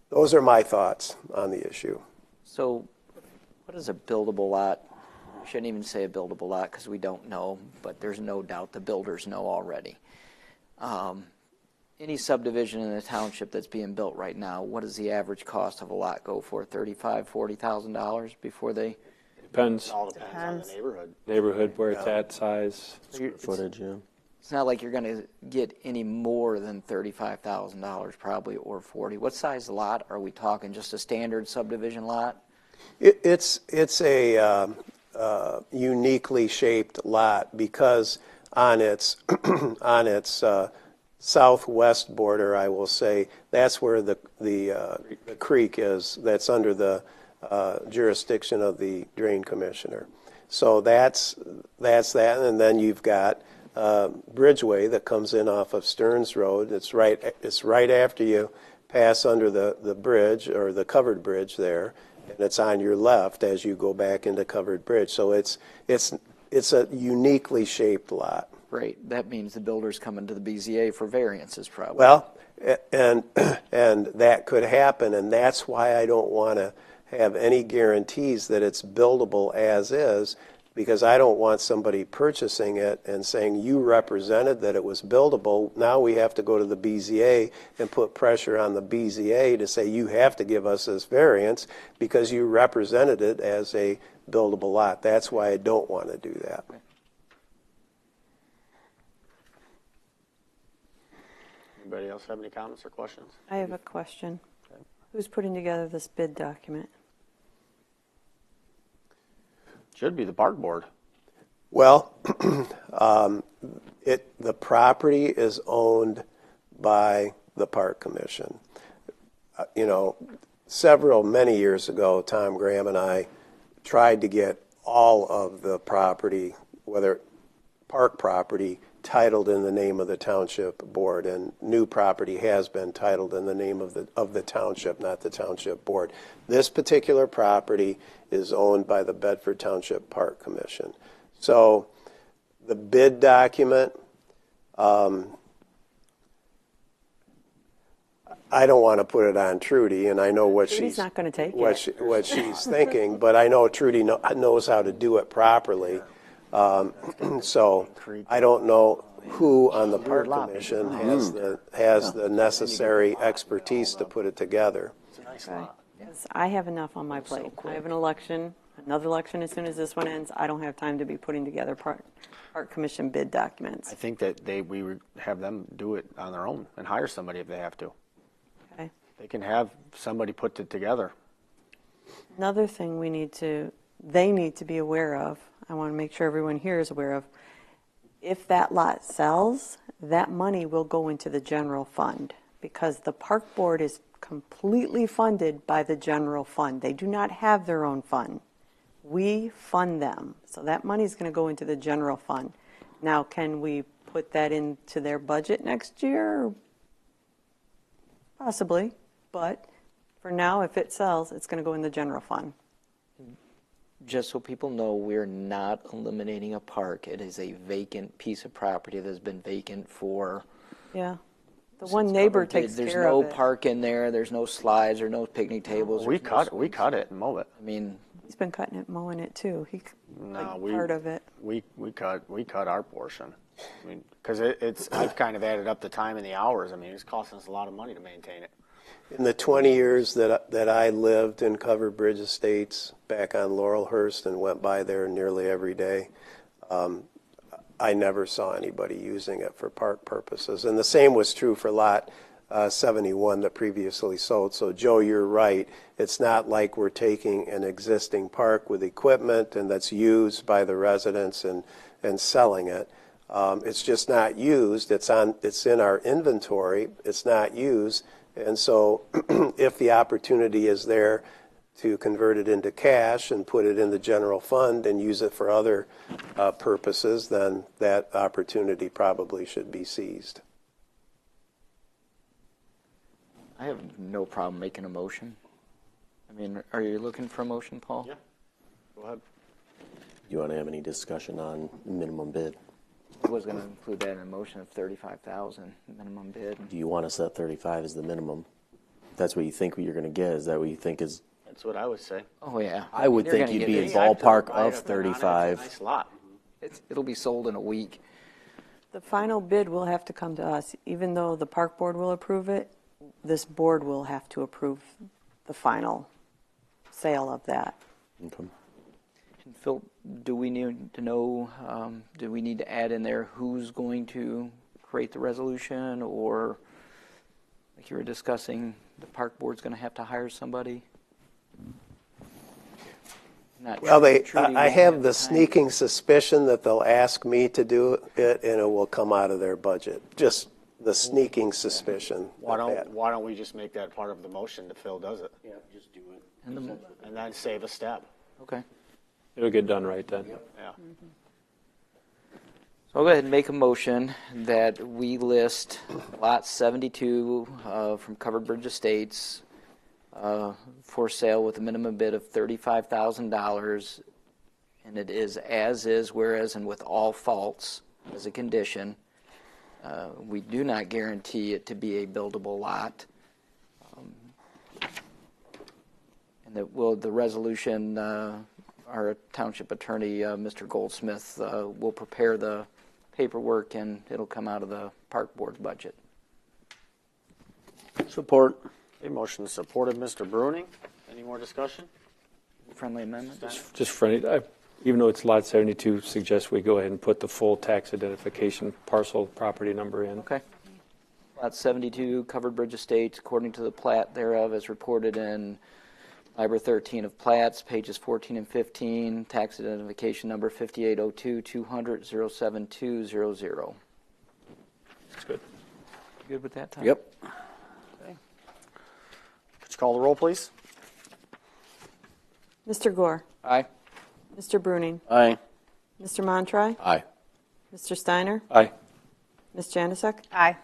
those are my thoughts on the issue. So what is a buildable lot? I shouldn't even say a buildable lot because we don't know, but there's no doubt the builders know already. Any subdivision in the township that's being built right now, what does the average cost of a lot go for? $35,000, $40,000 before they? Depends. It all depends on the neighborhood. Neighborhood, where it's at, size. Footage, yeah. It's not like you're going to get any more than $35,000 probably, or 40. What size lot are we talking? Just a standard subdivision lot? It's a uniquely shaped lot because on its southwest border, I will say, that's where the creek is. That's under the jurisdiction of the drain commissioner. So that's that, and then you've got Bridgeway that comes in off of Stearns Road. It's right after you pass under the bridge or the covered bridge there, and it's on your left as you go back into covered bridge. So it's a uniquely shaped lot. Great. That means the builders come into the BZA for variances probably. Well, and that could happen, and that's why I don't want to have any guarantees that it's buildable as is, because I don't want somebody purchasing it and saying, you represented that it was buildable. Now we have to go to the BZA and put pressure on the BZA to say, you have to give us this variance because you represented it as a buildable lot. That's why I don't want to do that. Anybody else have any comments or questions? I have a question. Who's putting together this bid document? Should be the park board. Well, the property is owned by the Park Commission. Many years ago, Tom Graham and I tried to get all of the property, whether park property, titled in the name of the township board, and new property has been titled in the name of the township, not the township board. This particular property is owned by the Bedford Township Park Commission. So the bid document, I don't want to put it on Trudy, and I know what Trudy's not going to take what she's thinking, but I know Trudy knows how to do it properly. So I don't know who on the Park Commission has the necessary expertise to put it together. It's a nice lot. 'Cause I have enough on my plate. I have an election, another election as soon as this one ends. I don't have time to be putting together park commission bid documents. I think that we would have them do it on their own and hire somebody if they have to. Okay. They can have somebody put it together. Another thing they need to be aware of, I want to make sure everyone here is aware of, if that lot sells, that money will go into the general fund because the park board is completely funded by the general fund. They do not have their own fund. We fund them. So that money is going to go into the general fund. Now, can we put that into their budget next year? Possibly. But for now, if it sells, it's going to go in the general fund. Just so people know, we're not eliminating a park. It is a vacant piece of property that has been vacant for... Yeah. The one neighbor since takes There's care no of it. park in there. There's no slides or no picnic tables. We there's no cut it and mow it. I mean, He's been cutting it, mowing it too. No, Part of it. We cut our portion. I mean, because I've kind of added up the time and the hours. I mean, it's costing us a lot of money to maintain it. In the 20 years that I lived in Covered Bridge Estates back on Laurelhurst and went by there nearly every day, I never saw anybody using it for park purposes. And the same was true for Lot 71 that previously sold. So, Joe, you're right. It's not like we're taking an existing park with equipment and that's used by the residents and selling it. It's just not used. It's in our inventory. It's not used. And so if the opportunity is there to convert it into cash and put it in the general fund and use it for other purposes, then that opportunity probably should be seized. I have no problem making a motion. I mean, are you looking for a motion, Paul? Yeah. Go ahead. You want to have any discussion on minimum bid? I was going to include that in a motion of $35,000 minimum bid. Do you want to set 35 as the minimum? That's what you think you're going to get? Is that what you think is? That's what I would say. Oh, yeah. I would You're think gonna you'd get be this. in ballpark I've of been on it. It's a 35. nice lot. It'll be sold in a week. The final bid will have to come to us. Even though the park board will approve it, this board will have to approve the final sale of that. Okay. And Phil, do we need to know, do we need to add in there who's going to create the resolution, or like you were discussing, the park board's going to have to hire somebody? Well, I have the sneaking suspicion that they'll ask me to do it, and it will come out of their budget. Just the sneaking suspicion. Why don't we just make that part of the motion that Phil does it? Yeah, just do it. And then save a step. Okay. It'll get done right then. Yeah. So I'll go ahead and make a motion that we list Lot 72 from Covered Bridge Estates for sale with a minimum bid of $35,000, and it is as is, whereas, and with all faults as a condition. We do not guarantee it to be a buildable lot. And that the resolution, our township attorney, Mr. Goldsmith, will prepare the paperwork, and it'll come out of the park board's budget. Support. Okay, motion supported, Mr. Bruning. Any more discussion? Friendly amendment? Just friendly, even though it's lot 72, suggest we go ahead and put the full tax identification parcel property number in. Okay. Lot 72, Covered Bridge Estates, according to the plat thereof, as reported in Library 13 of Plats, pages 14 and 15, tax identification number 5802-200-07200. That's good. Good with that, Tom? Yep. Could you call the roll, please? Mr. Gore, Aye. Mr. Bruning, Aye. Mr. Montry, Aye. Mr. Steiner, Aye. Ms. Janusik, Aye.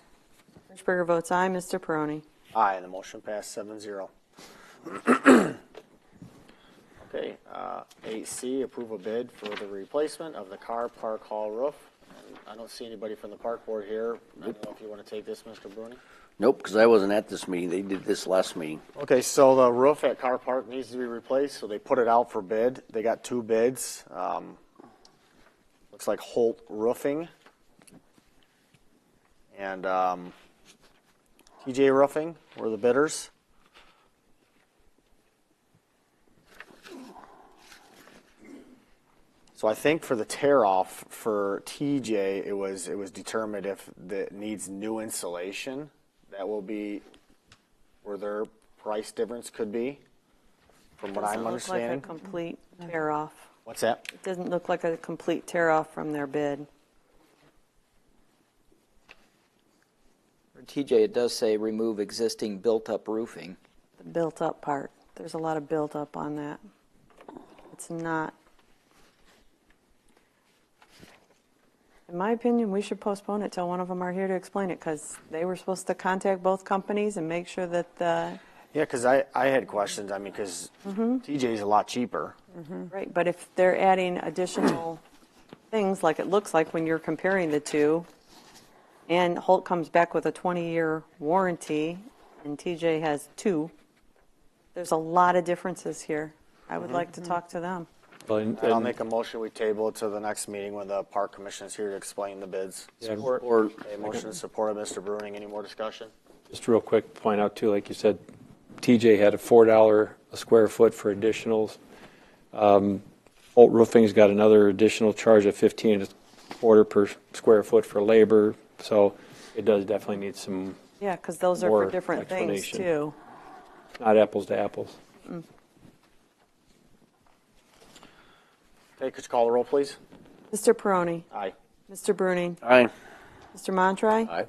Hirschberger votes aye, Mr. Peroni. Aye, the motion passed 7-0. Okay, 8C, approve a bid for the replacement of the car park hall roof. And I don't see anybody from the park board here. I don't know if you want to take this, Mr. Bruning. Nope, because I wasn't at this meeting. They did this last meeting. Okay, so the roof at Car Park needs to be replaced, so they put it out for bid. They got 2 bids. Looks like Holt Roofing and TJ Roofing were the bidders. So I think for the tear off for TJ, it was determined if it needs new insulation, that will be where their price difference could be, from what I'm Doesn't look like a understanding. complete tear off. What's that? It doesn't look like a complete tear off from their bid. For TJ, it does say remove existing built-up roofing. The built up part. There's a lot of built up on that. It's not. In my opinion, we should postpone it till one of them are here to explain it, because they were supposed to contact both companies and make sure that the, Yeah, because I had questions. I mean, because TJ is a lot cheaper. right, but if they're adding additional things, like it looks like when you're comparing the two, and Holt comes back with a 20-year warranty, and TJ has 2, there's a lot of differences here. I would like to talk to them. Well, And I'll make a motion, we table it to the next meeting when the park commission is here to explain the bids. Support. Okay, motion and support of Mr. Bruning. Any more discussion? Just real quick, point out too, like you said, TJ had a $4 a square foot for additionals. Holt Roofing's got another additional charge of 15 and a quarter per square foot for labor. So it does definitely need some, Yeah, because those are More for different things, explanation. too. not apples to apples. Okay, could you call the roll, please? Mr. Peroni, Aye. Mr. Bruning, Aye. Mr. Montroy, Aye.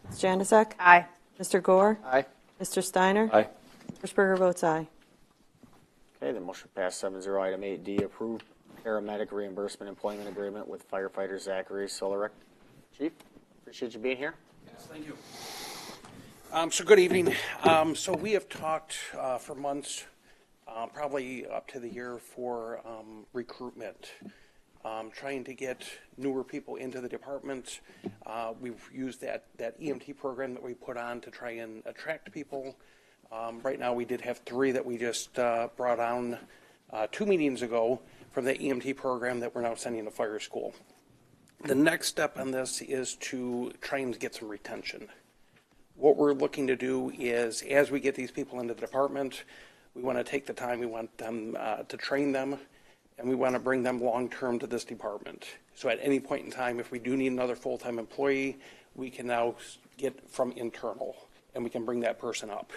Ms. Janusik, Aye. Mr. Gore, Aye. Mr. Steiner, Aye. Hirschberger votes aye. Okay, the motion passed 7-0. Item 8D, approve paramedic reimbursement employment agreement with firefighter Zachary Solarick. Chief, appreciate you being here. Yes, thank you. So good evening. So we have talked for months, probably up to the year, for recruitment, trying to get newer people into the department. We've used that EMT program that we put on to try and attract people. Right now, we did have 3 that we just brought on 2 meetings ago from the EMT program that we're now sending to fire school. The next step on this is to try and get some retention. What we're looking to do is, as we get these people into the department, we want to take the time, we want them to train them, and we want to bring them long-term to this department. So at any point in time, if we do need another full-time employee, we can now get from internal, and we can bring that person up.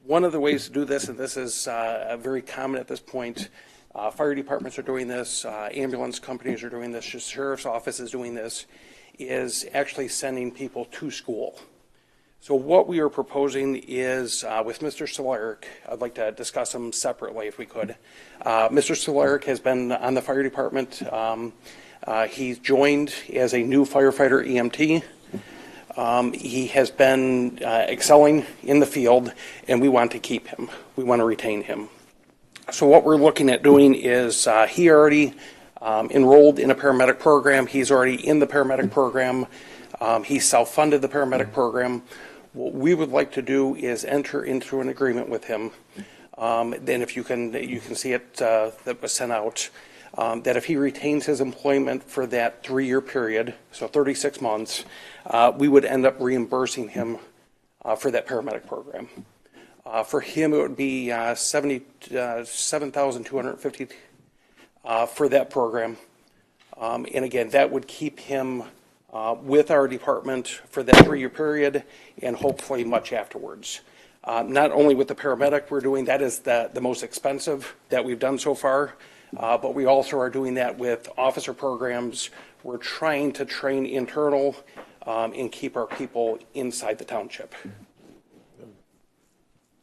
One of the ways to do this, and this is very common at this point, fire departments are doing this, ambulance companies are doing this, the sheriff's office is doing this, is actually sending people to school. So what we are proposing is, with Mr. Solarick, I'd like to discuss him separately if we could. Mr. Solarick has been on the fire department. He's joined as a new firefighter EMT. He has been excelling in the field, and we want to keep him. We want to retain him. So what we're looking at doing is he already enrolled in a paramedic program. He's already in the paramedic program. He self-funded the paramedic program. What we would like to do is enter into an agreement with him. Then if you can see it that was sent out, that if he retains his employment for that 3-year period, so 36 months, we would end up reimbursing him for that paramedic program. For him, it would be $77,250 for that program. And again, that would keep him with our department for that 3-year period and hopefully much afterwards. Not only with the paramedic we're doing, that is the most expensive that we've done so far, but we also are doing that with officer programs. We're trying to train internal and keep our people inside the township.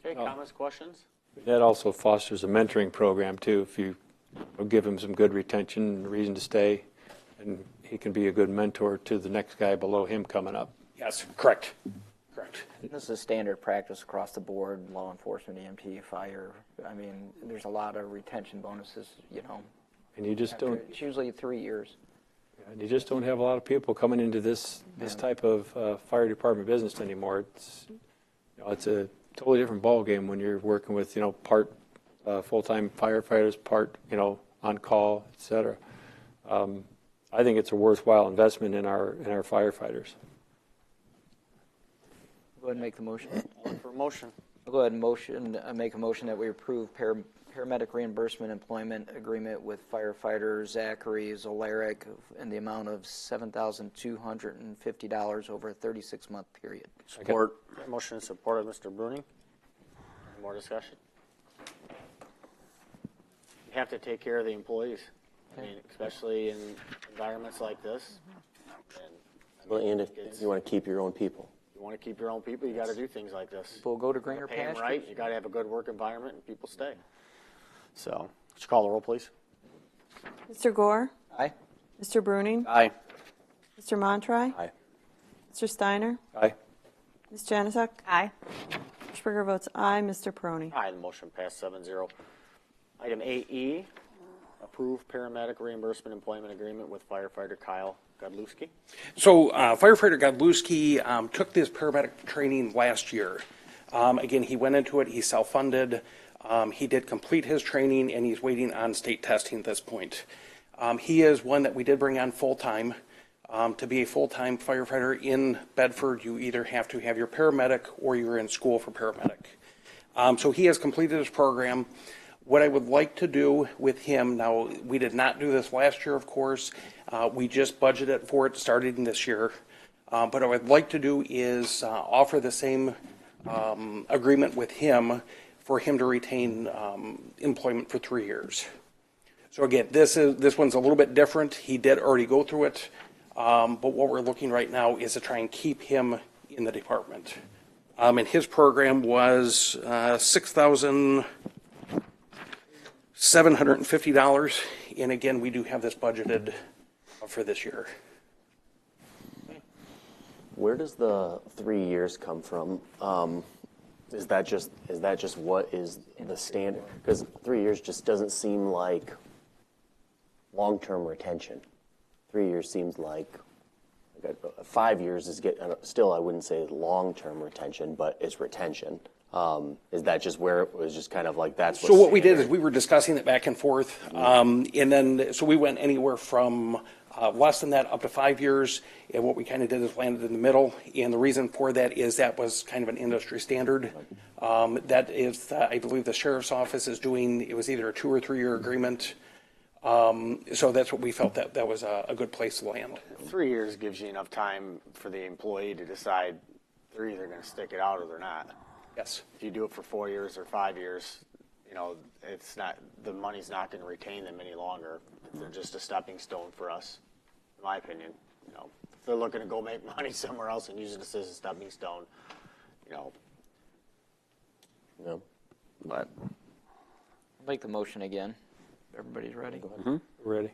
Okay, comments, questions? That also fosters a mentoring program too. If you give him some good retention and reason to stay, and he can be a good mentor to the next guy below him coming up. Yes, correct. Correct. This is standard practice across the board, law enforcement, EMT, fire. I mean, there's a lot of retention bonuses, you know. And you just don't. It's usually 3 years. And you just don't have a lot of people coming into this type of fire department business anymore. It's a totally different ballgame when you're working with part full-time firefighters, part on call, et cetera. I think it's a worthwhile investment in our firefighters. Go ahead and make the motion. For motion. I'll go ahead and make a motion that we approve paramedic reimbursement employment agreement with firefighter Zachary Zolaric in the amount of $7,250 over a 36-month period. Support. Motion and support of Mr. Bruning. Any more discussion? You have to take care of the employees. I mean, especially in environments like this. And, Well, and if you want to keep your own people. you want to keep your own people, you got to do things like this. We'll go to greener Pay them pastures. right. You got to have a good work environment, and people stay. So, would you call the roll, please? Mr. Gore? Aye. Mr. Bruning? Aye. Mr. Montry? Aye. Mr. Steiner? Aye. Ms. Janusik? Aye. Springer votes aye. Mr. Peroni? Aye, the motion passed 7-0. Item 8E, approve paramedic reimbursement employment agreement with firefighter Kyle Godlewski. So firefighter Godlewski took this paramedic training last year. Again, he went into it, he self-funded. He did complete his training, and he's waiting on state testing at this point. He is one that we did bring on full-time. To be a full-time firefighter in Bedford, you either have to have your paramedic or you're in school for paramedic. So he has completed his program. What I would like to do with him, now we did not do this last year, of course. We just budgeted for it starting this year. But what I would like to do is offer the same agreement with him for him to retain employment for 3 years. So again, this one's a little bit different. He did already go through it. But what we're looking right now is to try and keep him in the department. And his program was $6,750. And again, we do have this budgeted for this year. Where does the 3 years come from? Is that just what is the standard? Because 3 years just doesn't seem like long-term retention. 3 years seems like 5 years is still, I wouldn't say long-term retention, but it's retention. Is that just where it was just kind of like that's So what we did is we were discussing it back and forth, and then so we went anywhere from less than that up to 5 years, and what we kind of did is landed in the middle, and the reason for that is that was kind of an industry standard. That is, I believe the sheriff's office is doing, it was either a 2 or 3 year agreement. So that's what we felt that was a good place to land. 3 years gives you enough time for the employee to decide they're either going to stick it out or they're not. Yes. If you do it for 4 years or 5 years, you know, it's not, the money's not going to retain them any longer. They're just a stepping stone for us, in my opinion. You know, if they're looking to go make money somewhere else and use it as a stepping stone, you know. No. But I'll make the motion again. Everybody's ready? Ready.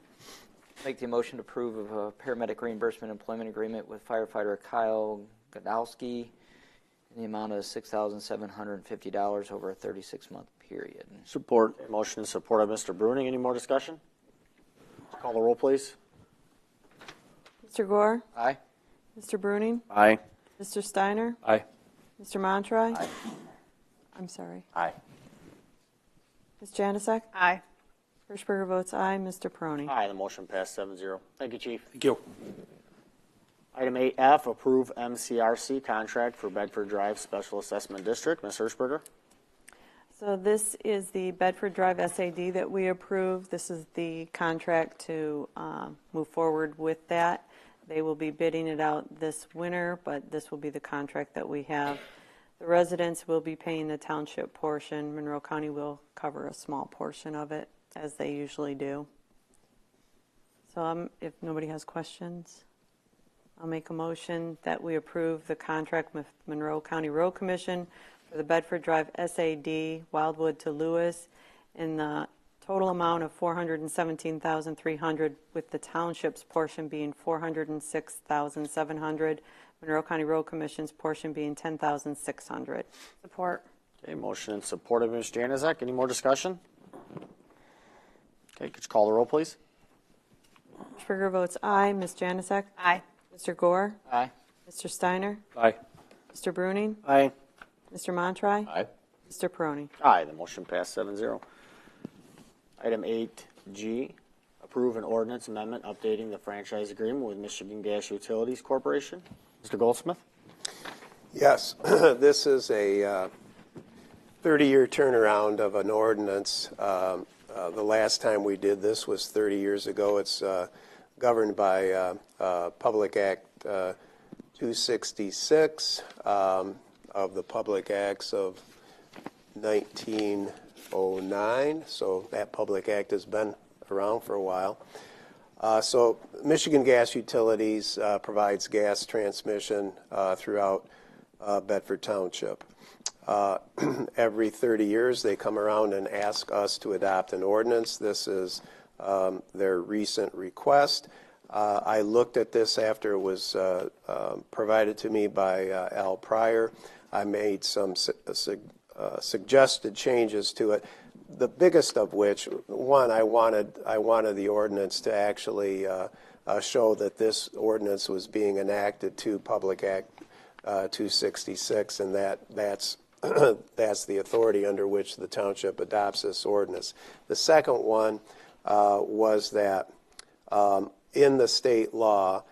Make the motion to approve of a paramedic reimbursement employment agreement with firefighter Kyle Godlewski in the amount of $6,750 over a 36-month period. Support. motion and support of Mr. Bruning. Any more discussion? Call the roll, please. Mr. Gore? Aye. Mr. Bruning? Aye. Mr. Steiner? Aye. Mr. Montry? Aye. I'm sorry. Aye. Ms. Janusik? Aye. Hirschberger votes aye. Mr. Peroni? Aye, the motion passed 7-0. Thank you, Chief. Thank you. Item 8F, approve MCRC contract for Bedford Drive Special Assessment District. Ms. Hirschberger? So this is the Bedford Drive SAD that we approved. This is the contract to move forward with that. They will be bidding it out this winter, but this will be the contract that we have. The residents will be paying the township portion. Monroe County will cover a small portion of it, as they usually do. So if nobody has questions, I'll make a motion that we approve the contract with Monroe County Road Commission for the Bedford Drive SAD, Wildwood to Lewis, in the total amount of $417,300, with the township's portion being $406,700, Monroe County Road Commission's portion being $10,600. Support. Okay, motion and support of Ms. Januzak. Any more discussion? Okay, could you call the roll, please? Springer votes aye. Ms. Janusik? Aye. Mr. Gore? Aye. Mr. Steiner? Aye. Mr. Bruning? Aye. Mr. Montry? Aye. Mr. Peroni? Aye, the motion passed 7-0. Item 8G, approve an ordinance amendment updating the franchise agreement with Michigan Gas Utilities Corporation. Mr. Goldsmith? Yes, this is a 30-year turnaround of an ordinance. The last time we did this was 30 years ago. It's governed by Public Act 266 of the Public Acts of 1909. So that Public Act has been around for a while. So Michigan Gas Utilities provides gas transmission throughout Bedford Township. Every 30 years they come around and ask us to adopt an ordinance. This is their recent request. I looked at this after it was provided to me by Al Pryor. I made some suggested changes to it. The biggest of which, one, I wanted the ordinance to actually show that this ordinance was being enacted to Public Act 266, and that's that's the authority under which the township adopts this ordinance. The second one was that in the state law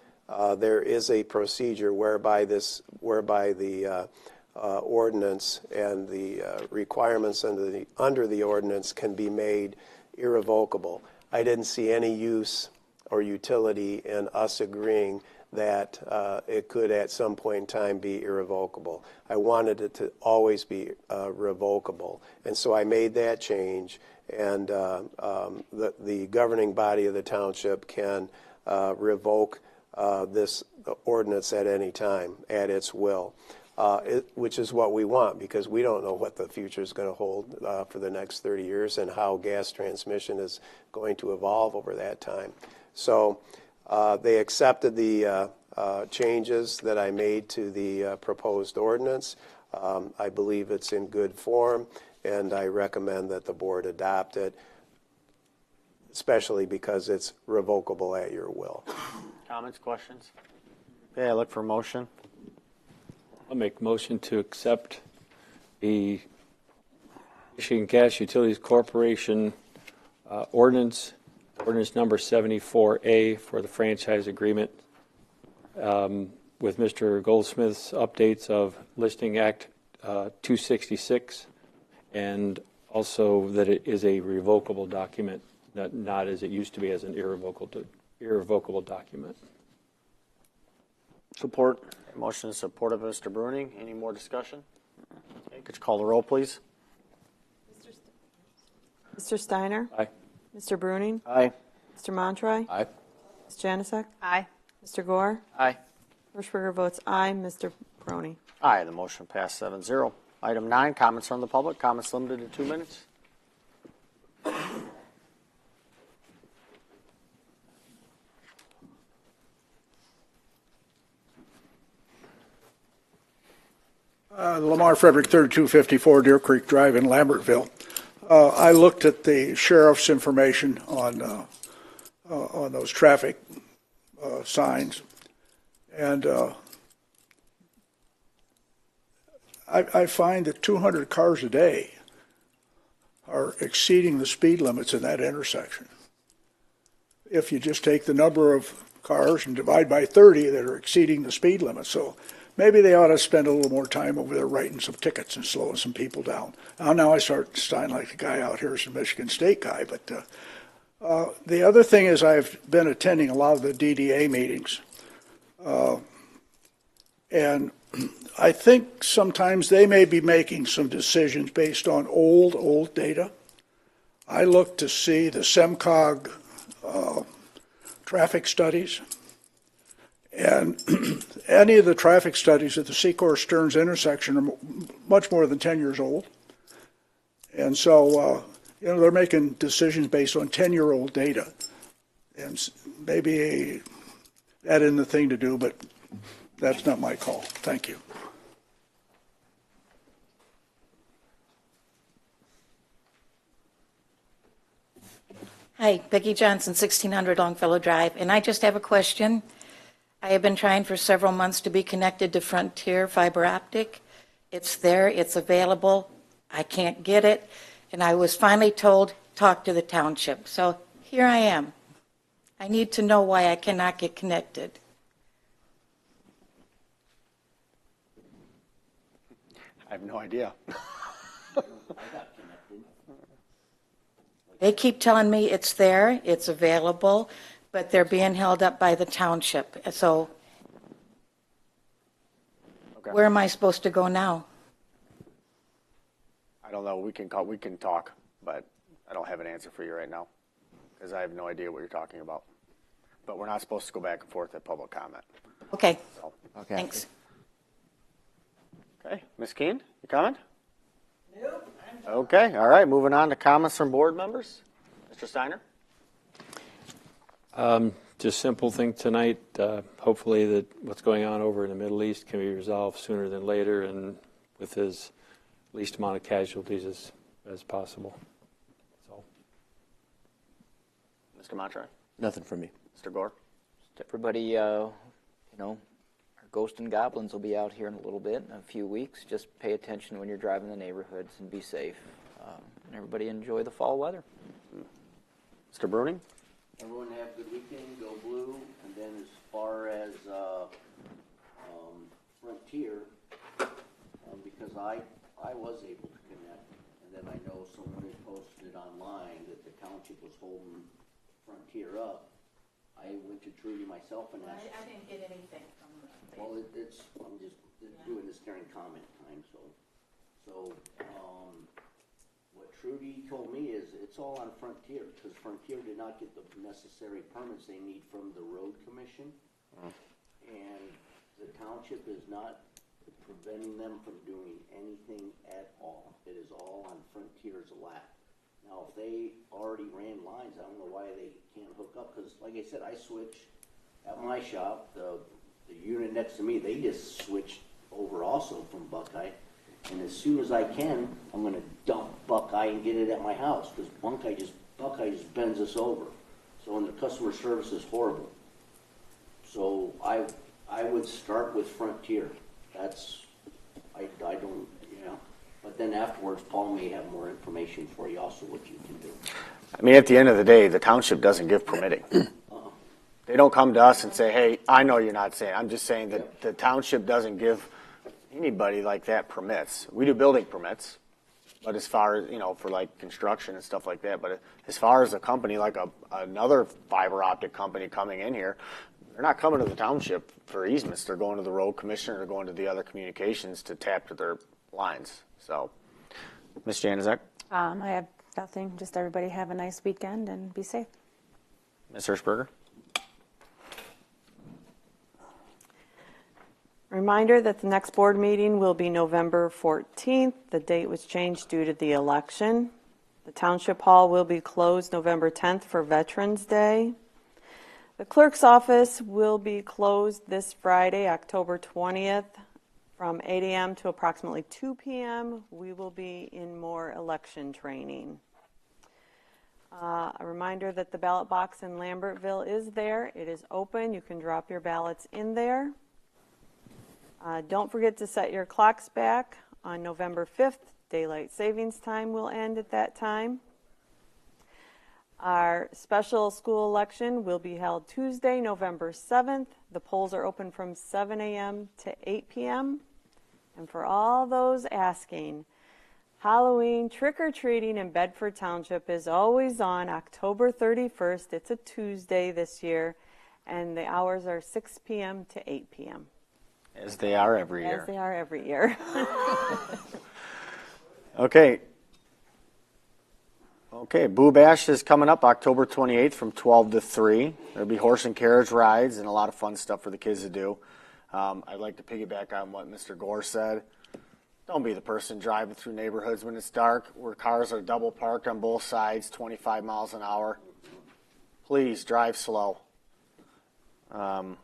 there is a procedure whereby the ordinance and the requirements under the ordinance can be made irrevocable. I didn't see any use or utility in us agreeing that it could at some point in time be irrevocable. I wanted it to always be revocable. And so I made that change, and the governing body of the township can revoke this ordinance at any time, at its will. Which is what we want, because we don't know what the future is going to hold for the next 30 years and how gas transmission is going to evolve over that time. So they accepted the changes that I made to the proposed ordinance. I believe it's in good form, and I recommend that the board adopt it, especially because it's revocable at your will. Comments, questions? Okay, I look for a motion. I'll make motion to accept the Michigan Gas Utilities Corporation ordinance number 74A for the franchise agreement with Mr. Goldsmith's updates of Listing Act 266, and also that it is a revocable document, not as it used to be as an irrevocable document. Support. Motion is supported by Mr. Bruning. Any more discussion? Okay, could you call the roll, please? Mr. Steiner? Aye. Mr. Bruning? Aye. Mr. Montroy? Aye. Ms. Janusik? Aye. Mr. Gore? Aye. Hirschberger votes aye. Mr. Brony? Aye, the motion passed 7-0. Item 9, comments from the public. Comments limited to 2 minutes. Lamar Frederick, 3254 Deer Creek Drive in Lambertville. I looked at the sheriff's information on those traffic signs, and I find that 200 cars a day are exceeding the speed limits in that intersection. If you just take the number of cars and divide by 30 that are exceeding the speed limit. So maybe they ought to spend a little more time over there writing some tickets and slowing some people down. Now I start to sound like the guy out here is a Michigan State guy. But the other thing is I've been attending a lot of the DDA meetings. And I think sometimes they may be making some decisions based on old data. I look to see the SEMCOG traffic studies. And any of the traffic studies at the Secor Stearns intersection are much more than 10 years old. And so, they're making decisions based on 10-year-old data. And maybe that isn't the thing to do, but that's not my call. Thank you. Hi, Becky Johnson, 1600 Longfellow Drive, and I just have a question. I have been trying for several months to be connected to Frontier Fiber Optic. It's there, it's available, I can't get it, and I was finally told, talk to the township. So here I am. I need to know why I cannot get connected. I have no idea. They keep telling me it's there, it's available, but they're being held up by the township. So Okay. where am I supposed to go now? I don't know. We can talk, but I don't have an answer for you right now because I have no idea what you're talking about. But we're not supposed to go back and forth at public comment. Okay, So, Okay. thanks. okay, Ms. Keen, you comment? Nope. Okay, all right. Moving on to comments from board members. Mr. Steiner? Just simple thing tonight. Hopefully that what's going on over in the Middle East can be resolved sooner than later and with as least amount of casualties as possible. So, Mr. Montroy? Nothing from me. Mr. Gore? Everybody, our ghosts and goblins will be out here in a little bit, in a few weeks. Just pay attention when you're driving the neighborhoods and be safe. And everybody enjoy the fall weather. Mr. Bruning? Everyone have a good weekend, go blue, and then as far as Frontier, because I was able to connect, and then I know someone had posted online that the township was holding Frontier up. I went to Trudy myself and asked. I didn't get anything from them. Well, I'm just doing this during comment time, so what Trudy told me is it's all on Frontier, because Frontier did not get the necessary permits they need from the road commission, and the township is not preventing them from doing anything at all. It is all on Frontier's lap. Now, if they already ran lines, I don't know why they can't hook up, because like I said, I switched at my shop, the unit next to me, they just switched over also from Buckeye. And as soon as I can, I'm going to dump Buckeye and get it at my house, because Buckeye just bends us over. So, and the customer service is horrible. So I would start with Frontier. I don't, But then afterwards, Paul may have more information for you also, what you can do. I mean, at the end of the day, the township doesn't give permitting. They don't come to us and say, hey, I know you're not saying, I'm just saying that the township doesn't give anybody like that permits. We do building permits, but as far as, for like construction and stuff like that, but as far as a company like another fiber optic company coming in here, they're not coming to the township for easements. They're going to the road commissioner or going to the other communications to tap to their lines. So, Ms. Januzak? I have nothing. Just everybody have a nice weekend and be safe. Ms. Hirschberger? Reminder that the next board meeting will be November 14th. The date was changed due to the election. The Township Hall will be closed November 10th for Veterans Day. The clerk's office will be closed this Friday, October 20th, from 8 a.m. to approximately 2 p.m. We will be in more election training. A reminder that the ballot box in Lambertville is there. It is open. You can drop your ballots in there. Don't forget to set your clocks back on November 5th. Daylight savings time will end at that time. Our special school election will be held Tuesday, November 7th. The polls are open from 7 a.m. to 8 p.m. And for all those asking, Halloween trick-or-treating in Bedford Township is always on October 31st. It's a Tuesday this year, and the hours are 6 p.m. to 8 p.m. As they are every year. As they are every year. Okay. Okay, Boo Bash is coming up October 28th from 12 to 3. There'll be horse and carriage rides and a lot of fun stuff for the kids to do. I'd like to piggyback on what Mr. Gore said. Don't be the person driving through neighborhoods when it's dark, where cars are double parked on both sides, 25 miles an hour. Please drive slow. The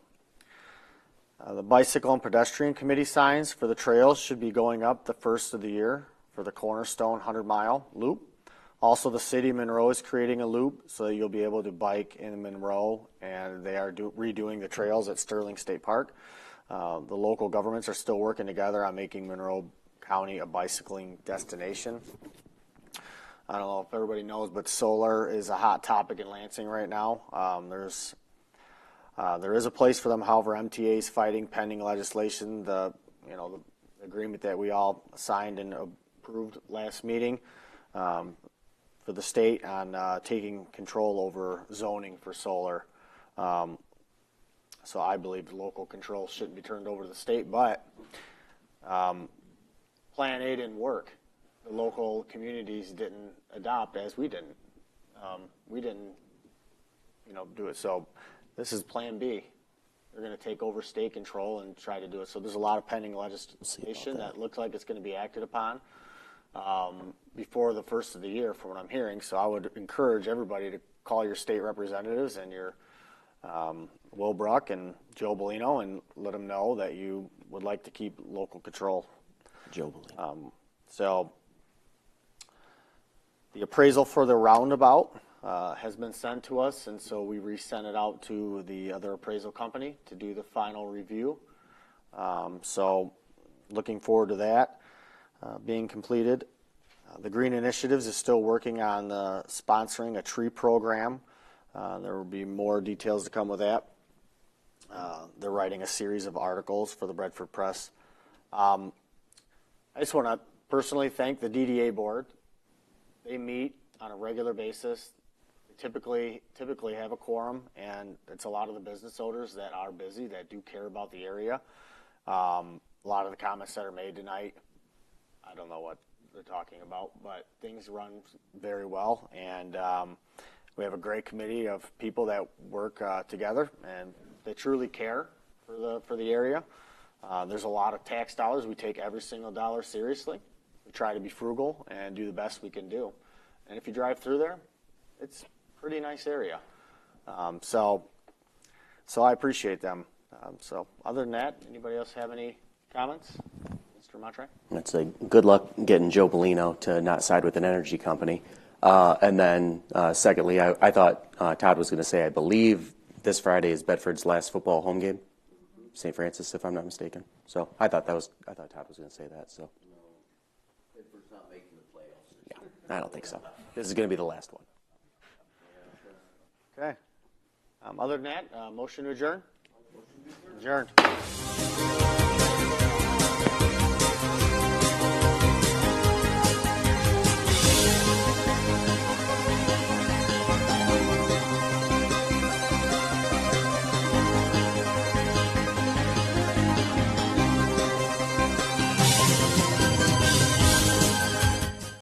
bicycle and pedestrian committee signs for the trails should be going up the first of the year for the Cornerstone 100-mile loop. Also, the city of Monroe is creating a loop, so you'll be able to bike in Monroe, and they are redoing the trails at Sterling State Park. The local governments are still working together on making Monroe County a bicycling destination. I don't know if everybody knows, but solar is a hot topic in Lansing right now. There is a place for them, however, MTA is fighting pending legislation. The agreement that we all signed in approved last meeting for the state on taking control over zoning for solar. So I believe the local control shouldn't be turned over to the state, but Plan A didn't work. The local communities didn't adopt as we didn't. We didn't, do it. So this is Plan B. They're going to take over state control and try to do it. So there's a lot of pending legislation that looks like it's going to be acted upon before the first of the year, from what I'm hearing. So I would encourage everybody to call your state representatives and your Will Bruck and Joe Bellino and let them know that you would like to keep local control. Joe Bellino. So the appraisal for the roundabout has been sent to us, and so we resent it out to the other appraisal company to do the final review. So looking forward to that being completed. The Green Initiatives is still working on sponsoring a tree program. There will be more details to come with that. They're writing a series of articles for the Bedford Press. I just want to personally thank the DDA board. They meet on a regular basis. They typically have a quorum, and it's a lot of the business owners that are busy, that do care about the area. A lot of the comments that are made tonight, I don't know what they're talking about, but things run very well, and we have a great committee of people that work together, and they truly care for the area. There's a lot of tax dollars. We take every single dollar seriously. We try to be frugal and do the best we can do. And if you drive through there, it's a pretty nice area. So I appreciate them. So other than that, anybody else have any comments? Mr. Montre? That's a good luck getting Joe Bellino to not side with an energy company. And then secondly, I thought Todd was going to say, I believe this Friday is Bedford's last football home game. St. Francis, if I'm not mistaken. So I thought Todd was going to say that. So Bedford's not making the playoffs. yeah, I don't think so. This is going to be the last one. Okay. Other than that, motion to adjourn? Adjourned.